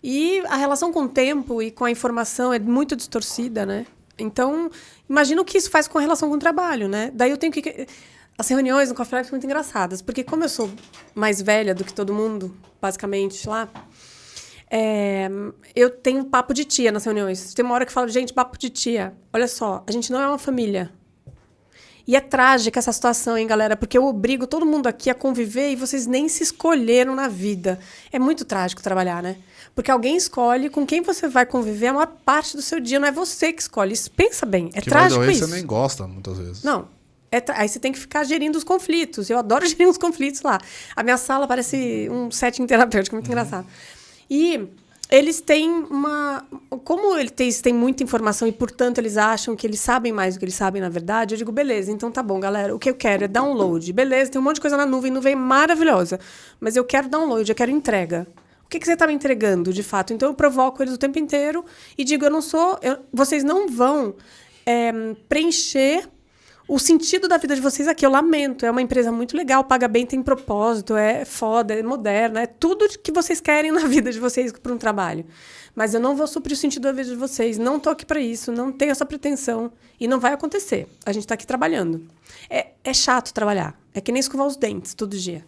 E a relação com o tempo e com a informação é muito distorcida, né? Então, imagina o que isso faz com a relação com o trabalho, né? Daí eu tenho que... As reuniões no Coffee Lab são muito engraçadas, porque como eu sou mais velha do que todo mundo, basicamente, lá, eu tenho papo de tia nas reuniões. Tem uma hora que eu falo, gente, papo de tia. Olha só, a gente não é uma família. E é trágica essa situação, hein, galera? Porque eu obrigo todo mundo aqui a conviver e vocês nem se escolheram na vida. É muito trágico trabalhar, né? Porque alguém escolhe com quem você vai conviver a maior parte do seu dia. Não é você que escolhe. Isso, pensa bem. É trágico isso. Você nem gosta, muitas vezes. Não. Aí você tem que ficar gerindo os conflitos. Eu adoro gerir os conflitos lá. A minha sala parece um setting terapêutico. Muito engraçado. E... eles têm uma... Como eles têm muita informação e, portanto, eles acham que eles sabem mais do que eles sabem, na verdade, eu digo, beleza, então tá bom, galera. O que eu quero é download. Beleza, tem um monte de coisa na nuvem maravilhosa. Mas eu quero download, eu quero entrega. O que você está me entregando, de fato? Então, eu provoco eles o tempo inteiro e digo, vocês não vão preencher o sentido da vida de vocês aqui. Eu lamento. É uma empresa muito legal, paga bem, tem propósito, é foda, é moderna, é tudo que vocês querem na vida de vocês para um trabalho. Mas eu não vou suprir o sentido da vida de vocês. Não estou aqui para isso, não tenho essa pretensão. E não vai acontecer. A gente está aqui trabalhando. É chato trabalhar. É que nem escovar os dentes todo dia.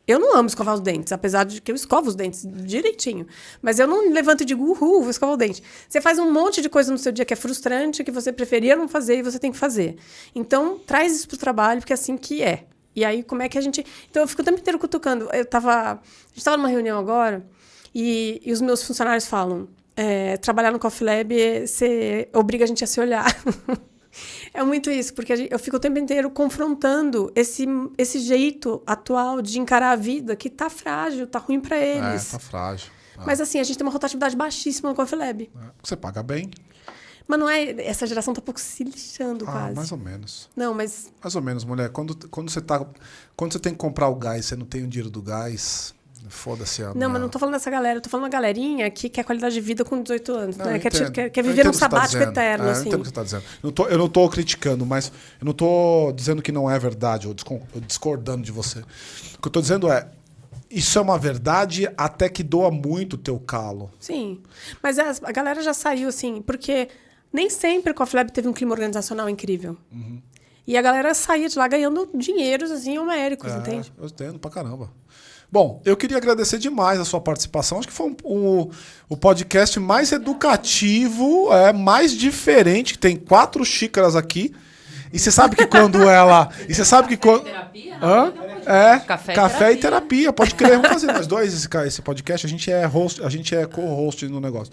Eu não amo escovar os dentes, apesar de que eu escovo os dentes direitinho. Mas eu não levanto e digo, uhul, vou escovar o dente. Você faz um monte de coisa no seu dia que é frustrante, que você preferia não fazer e você tem que fazer. Então, traz isso pro trabalho, porque é assim que é. E aí, como é que a gente... Então, eu fico o tempo inteiro cutucando. A gente estava numa reunião agora e os meus funcionários falam, trabalhar no Coffee Lab obriga a gente a se olhar. É muito isso, porque eu fico o tempo inteiro confrontando esse jeito atual de encarar a vida que tá frágil, tá ruim para eles. Tá frágil. Mas assim, a gente tem uma rotatividade baixíssima no Coffee Lab. Você paga bem. Mas não é... Essa geração tá um pouco se lixando quase. Mais ou menos. Não, mas... Mais ou menos, mulher. Quando você tem que comprar o gás, você não tem o dinheiro do gás... Foda-se a Não, mas não tô falando dessa galera. Eu tô falando uma galerinha que quer qualidade de vida com 18 anos. Não, né? Quer viver num sabático eterno. Eu assim. entendo o que você tá dizendo. Eu não tô criticando, mas eu não tô dizendo que não é verdade, ou discordando de você. O que eu tô dizendo é, isso é uma verdade até que doa muito o teu calo. Sim. Mas a galera já saiu, assim, porque nem sempre o Coffee Lab teve um clima organizacional incrível. Uhum. E a galera saía de lá ganhando dinheiros, assim, homéricos, entende? Eu entendo pra caramba. Bom, eu queria agradecer demais a sua participação. Acho que foi o podcast mais educativo, mais diferente, que tem 4 xícaras aqui. E você sabe que quando ela... E você sabe que quando... Terapia? Café e terapia. Pode crer, vamos fazer nós dois esse podcast. A gente é co-host no negócio.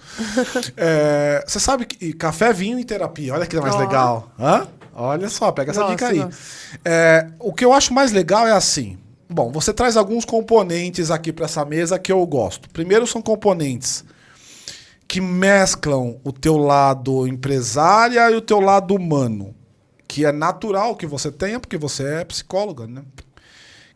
Você sabe que café, vinho e terapia. Olha que mais legal. Olha só, pega essa dica aí. O que eu acho mais legal é assim... Bom, você traz alguns componentes aqui para essa mesa que eu gosto. Primeiro são componentes que mesclam o teu lado empresária e o teu lado humano, que é natural que você tenha, porque você é psicóloga, né?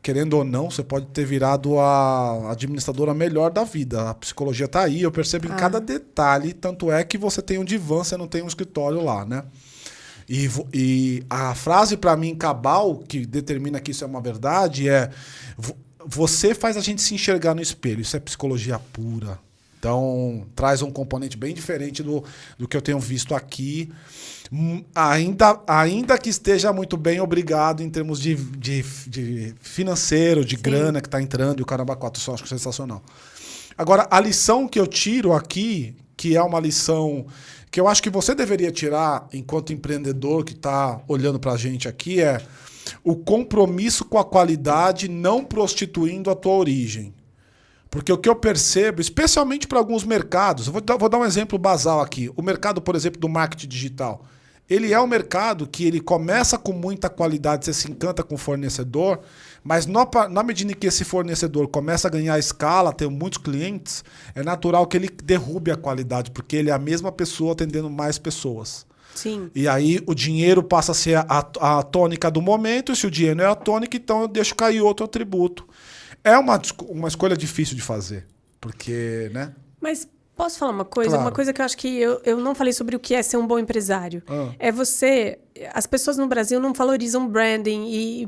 Querendo ou não, você pode ter virado a administradora melhor da vida. A psicologia tá aí, eu percebo em cada detalhe, tanto é que você tem um divã, você não tem um escritório lá, né? E a frase para mim cabal, que determina que isso é uma verdade, é você faz a gente se enxergar no espelho. Isso é psicologia pura. Então, traz um componente bem diferente do que eu tenho visto aqui. Ainda que esteja muito bem, obrigado em termos de financeiro, de grana que está entrando, e o caramba 4, só acho sensacional. Agora, a lição que eu tiro aqui, que é uma lição que eu acho que você deveria tirar enquanto empreendedor que está olhando para a gente aqui, é o compromisso com a qualidade, não prostituindo a tua origem. Porque o que eu percebo, especialmente para alguns mercados, eu vou dar um exemplo basal aqui. O mercado, por exemplo, do marketing digital. Ele é um mercado que ele começa com muita qualidade, você se encanta com o fornecedor, mas na medida em que esse fornecedor começa a ganhar escala, ter muitos clientes, é natural que ele derrube a qualidade, porque ele é a mesma pessoa atendendo mais pessoas. Sim. E aí o dinheiro passa a ser a tônica do momento, e se o dinheiro é a tônica, então eu deixo cair outro atributo. É uma escolha difícil de fazer, porque, né? Mas posso falar uma coisa? Claro. Uma coisa que eu acho que eu não falei sobre o que é ser um bom empresário. É as pessoas no Brasil não valorizam branding e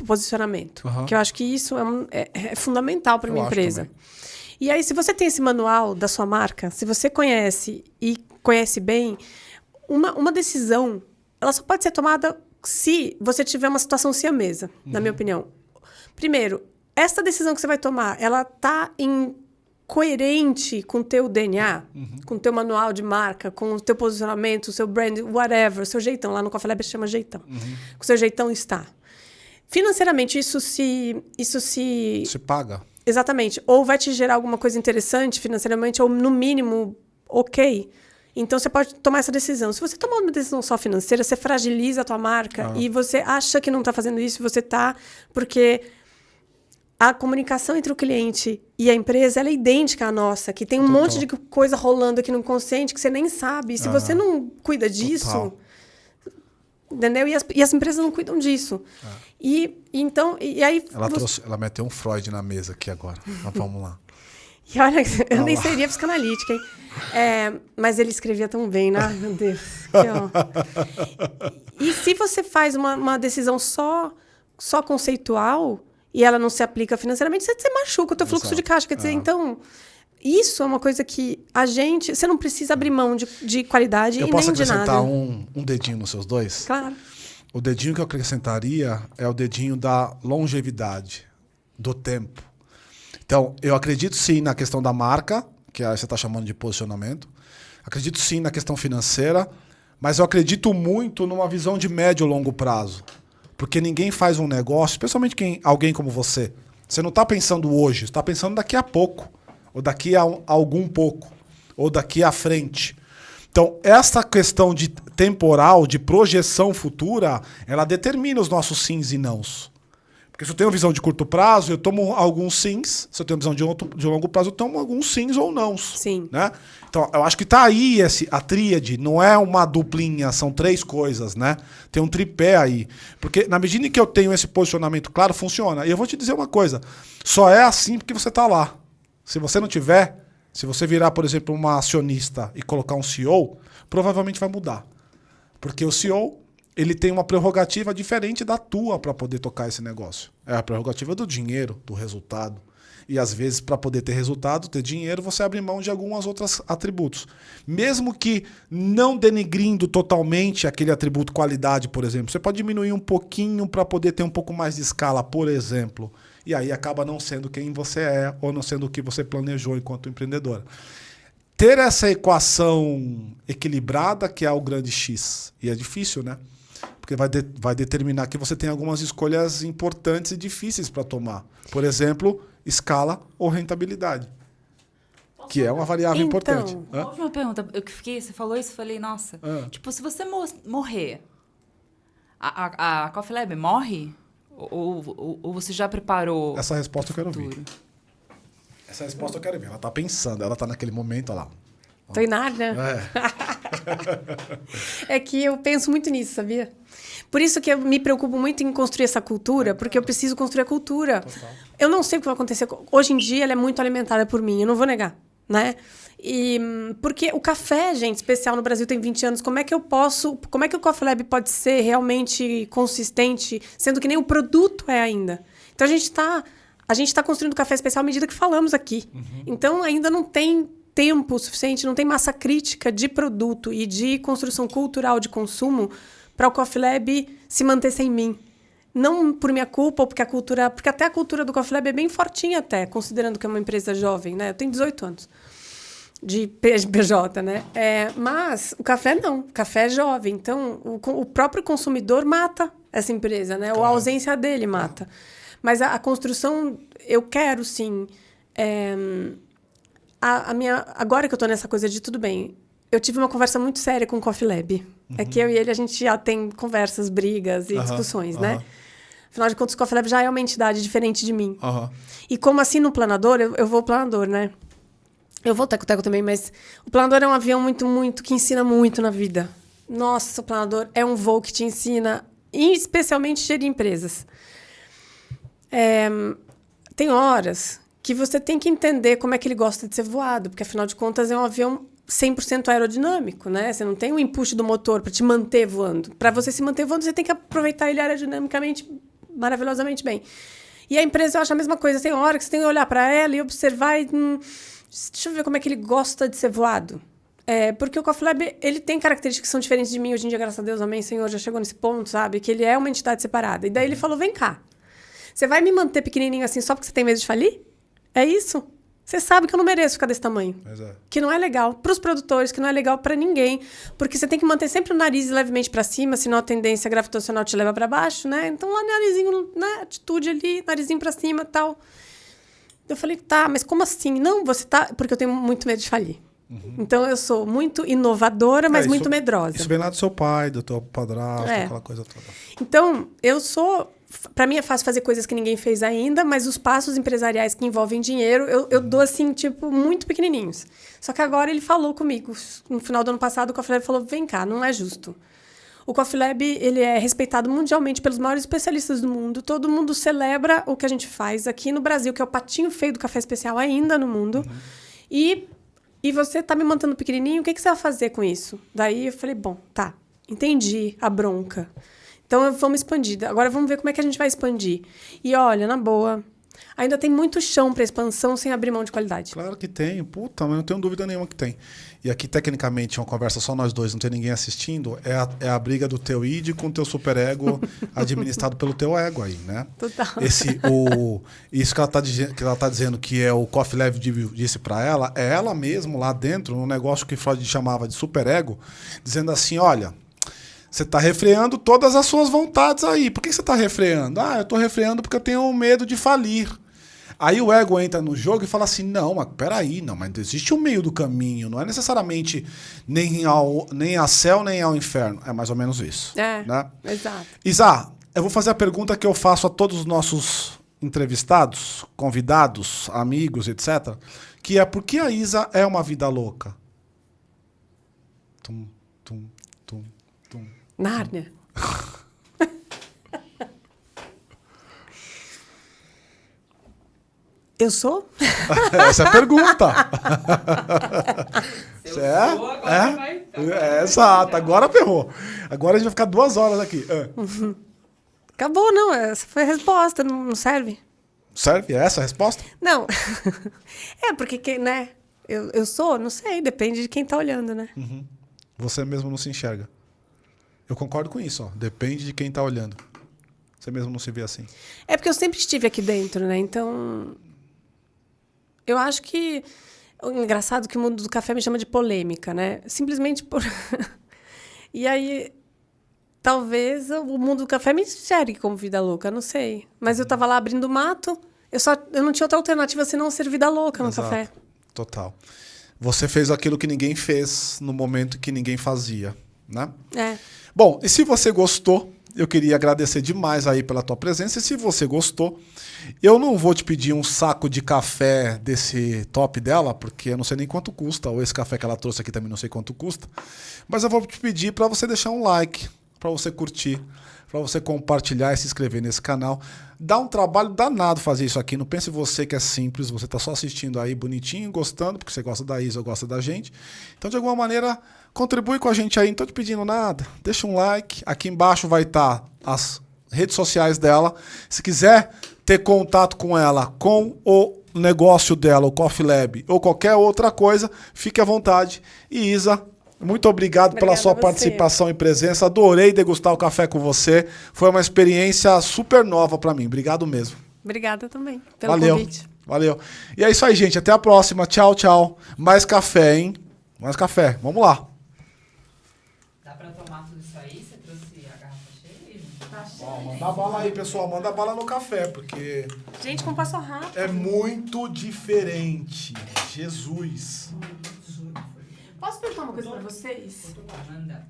posicionamento. Que eu acho que isso é fundamental para uma empresa. E aí, se você tem esse manual da sua marca, se você conhece e conhece bem, uma decisão, ela só pode ser tomada se você tiver uma situação siamesa, na minha opinião. Primeiro, essa decisão que você vai tomar, ela está coerente com o teu DNA, com o teu manual de marca, com o teu posicionamento, o seu brand, whatever, o seu jeitão. Lá no Coffee Lab se chama jeitão. O seu jeitão está. Financeiramente, isso se paga. Exatamente. Ou vai te gerar alguma coisa interessante financeiramente, ou no mínimo, ok. Então, você pode tomar essa decisão. Se você tomar uma decisão só financeira, você fragiliza a tua marca e você acha que não está fazendo isso, você está... Porque a comunicação entre o cliente e a empresa, ela é idêntica à nossa, que tem um monte de coisa rolando aqui no inconsciente que você nem sabe. E se você não cuida disso... Entendeu? E as empresas não cuidam disso. E aí... Ela meteu um Freud na mesa aqui agora. Mas vamos lá. E olha, eu nem seria psicanalítica, hein? Mas ele escrevia tão bem, né? Meu Deus. E se você faz uma decisão só conceitual e ela não se aplica financeiramente, você machuca o teu fluxo de caixa. Quer dizer, então... Isso é uma coisa que você não precisa abrir mão de qualidade e nem de nada. Eu posso acrescentar um dedinho nos seus dois? Claro. O dedinho que eu acrescentaria é o dedinho da longevidade, do tempo. Então, eu acredito sim na questão da marca, que você está chamando de posicionamento. Acredito sim na questão financeira, mas eu acredito muito numa visão de médio e longo prazo. Porque ninguém faz um negócio, especialmente alguém como você. Você não está pensando hoje, você está pensando daqui a pouco. Ou daqui a algum pouco, ou daqui à frente. Então, essa questão de temporal, de projeção futura, ela determina os nossos sims e nãos. Porque se eu tenho visão de curto prazo, eu tomo alguns sims. Se eu tenho visão de longo prazo, eu tomo alguns sims ou nãos. Sim. Né? Então, eu acho que está aí a tríade. Não é uma duplinha, são 3 coisas, né? Tem um tripé aí. Porque na medida em que eu tenho esse posicionamento claro, funciona. E eu vou te dizer uma coisa. Só é assim porque você está lá. Se você não tiver, se você virar, por exemplo, uma acionista e colocar um CEO, provavelmente vai mudar. Porque o CEO, ele tem uma prerrogativa diferente da tua para poder tocar esse negócio. É a prerrogativa do dinheiro, do resultado. E às vezes, para poder ter resultado, ter dinheiro, você abre mão de alguns outros atributos. Mesmo que não denegrindo totalmente aquele atributo qualidade, por exemplo, você pode diminuir um pouquinho para poder ter um pouco mais de escala, por exemplo. E aí acaba não sendo quem você é ou não sendo o que você planejou enquanto empreendedora. Ter essa equação equilibrada que é o grande X. E é difícil, né? Porque vai determinar que você tem algumas escolhas importantes e difíceis para tomar. Por exemplo, escala ou rentabilidade. Que é uma variável importante. Uma última pergunta. Você falou isso e falei, nossa. Tipo, se você morrer, a Coffee Lab morre? Ou você já preparou? Essa resposta eu quero ver. Essa resposta eu quero ver. Ela tá pensando, ela tá naquele momento, olha lá. Tô em nada. É que eu penso muito nisso, sabia? Por isso que eu me preocupo muito em construir essa cultura, porque eu preciso construir a cultura. Total. Eu não sei o que vai acontecer. Hoje em dia, ela é muito alimentada por mim, eu não vou negar, né? Porque o café, gente, especial no Brasil tem 20 anos, como é que o Coffee Lab pode ser realmente consistente, sendo que nem o produto é ainda? Então, a gente tá construindo café especial à medida que falamos aqui. Então, ainda não tem tempo suficiente, não tem massa crítica de produto e de construção cultural de consumo para o Coffee Lab se manter sem mim. Não por minha culpa, ou porque até a cultura do Coffee Lab é bem fortinha até, considerando que é uma empresa jovem, né? Eu tenho 18 anos. De PJ, né? Mas o café não. O café é jovem. Então, o próprio consumidor mata essa empresa, né? Claro. Ou a ausência dele mata. Mas a construção, eu quero, sim. Agora que eu tô nessa coisa de tudo bem, eu tive uma conversa muito séria com o Coffee Lab. É que eu e ele, a gente já tem conversas, brigas e discussões, né? Afinal de contas, o Coffee Lab já é uma entidade diferente de mim. E como assim no planador, eu vou planador, né? Eu vou teco-teco também, mas o planador é um avião muito, que ensina muito na vida. Nossa, o planador é um voo que te ensina, especialmente gerir empresas. Tem horas que você tem que entender como é que ele gosta de ser voado, porque, afinal de contas, é um avião 100% aerodinâmico, né? Você não tem um empuxo do motor para te manter voando. Para você se manter voando, você tem que aproveitar ele aerodinamicamente maravilhosamente bem. E a empresa, eu acho a mesma coisa. Tem hora que você tem que olhar para ela e observar e... deixa eu ver como é que ele gosta de ser voado. Porque o Coffee Lab, ele tem características que são diferentes de mim. Hoje em dia, graças a Deus, amém, Senhor, já chegou nesse ponto, sabe? Que ele é uma entidade separada. E daí ele falou, vem cá. Você vai me manter pequenininho assim só porque você tem medo de falir? É isso? Você sabe que eu não mereço ficar desse tamanho. Que não é legal para os produtores, que não é legal para ninguém. Porque você tem que manter sempre o nariz levemente para cima, senão a tendência gravitacional te leva para baixo, né? Então, lá narizinho, né? Atitude ali, narizinho para cima e tal. Eu falei, tá, mas como assim? Não, você tá... Porque eu tenho muito medo de falir. Então, eu sou muito inovadora, mas muito medrosa. Isso vem lá do seu pai, do teu padrasto, aquela coisa toda. Então, eu sou... Para mim é fácil fazer coisas que ninguém fez ainda, mas os passos empresariais que envolvem dinheiro, eu dou assim, tipo, muito pequenininhos. Só que agora ele falou comigo, no final do ano passado, o Coffee Lab falou, vem cá, não é justo. O Coffee Lab, ele é respeitado mundialmente pelos maiores especialistas do mundo. Todo mundo celebra o que a gente faz aqui no Brasil, que é o patinho feio do café especial ainda no mundo. E você tá me mantendo pequenininho, o que você vai fazer com isso? Daí eu falei, bom, tá, entendi a bronca. Então, vamos expandir. Agora, vamos ver como é que a gente vai expandir. E, olha, na boa, ainda tem muito chão para expansão sem abrir mão de qualidade. Claro que tem. Puta, mas não tenho dúvida nenhuma que tem. E aqui, tecnicamente, é uma conversa só nós dois, não tem ninguém assistindo. É a briga do teu id com o teu superego administrado pelo teu ego aí, né? Total. Isso que ela tá dizendo que é o Coffee Lab disse para ela, é ela mesmo lá dentro, no negócio que Freud chamava de superego, dizendo assim, olha... Você está refreando todas as suas vontades aí. Por que você está refreando? Eu estou refreando porque eu tenho medo de falir. Aí o ego entra no jogo e fala assim, não, mas peraí, não, mas existe um meio do caminho. Não é necessariamente nem a céu, nem ao inferno. É mais ou menos isso. Né? Exato. Isa, eu vou fazer a pergunta que eu faço a todos os nossos entrevistados, convidados, amigos, etc. Que é, por que a Isa é uma vida louca? Tum, tum, tum. Nárnia. Eu sou? Essa é a pergunta. Exato, agora ferrou. Agora a gente vai ficar 2 horas aqui. Acabou, não. Essa foi a resposta, não serve? Serve? É essa a resposta? Não. Porque, né? Eu sou? Não sei, depende de quem tá olhando, né? Você mesmo não se enxerga. Eu concordo com isso, ó. Depende de quem tá olhando. Você mesmo não se vê assim. É porque eu sempre estive aqui dentro, né? Então, eu acho que... O engraçado é que o mundo do café me chama de polêmica, né? Simplesmente por... E aí, talvez o mundo do café me enxergue como vida louca, não sei. Mas eu tava lá abrindo mato, eu não tinha outra alternativa senão ser vida louca no café. Total. Você fez aquilo que ninguém fez no momento que ninguém fazia, né? Bom, e se você gostou, eu queria agradecer demais aí pela tua presença. E se você gostou, eu não vou te pedir um saco de café desse top dela, porque eu não sei nem quanto custa, ou esse café que ela trouxe aqui também não sei quanto custa. Mas eu vou te pedir para você deixar um like, para você curtir, para você compartilhar e se inscrever nesse canal. Dá um trabalho danado fazer isso aqui. Não pense você que é simples, você está só assistindo aí bonitinho, gostando, porque você gosta da Isa ou gosta da gente. Então, de alguma maneira, contribui com a gente aí. Não estou te pedindo nada. Deixa um like. Aqui embaixo vai estar as redes sociais dela. Se quiser ter contato com ela, com o negócio dela, o Coffee Lab, ou qualquer outra coisa, fique à vontade. E Isa, muito obrigado pela sua participação e presença. Adorei degustar o café com você. Foi uma experiência super nova para mim. Obrigado mesmo. Obrigada também pelo convite. Valeu. E é isso aí, gente. Até a próxima. Tchau, tchau. Mais café, hein? Mais café. Vamos lá. Dá para tomar tudo isso aí? Você trouxe a garrafa cheia? Tá cheia. Manda bala aí, pessoal. Manda bala no café, porque... Gente, como passou rápido. É muito diferente. Jesus. Posso perguntar uma coisa pra vocês? Manda.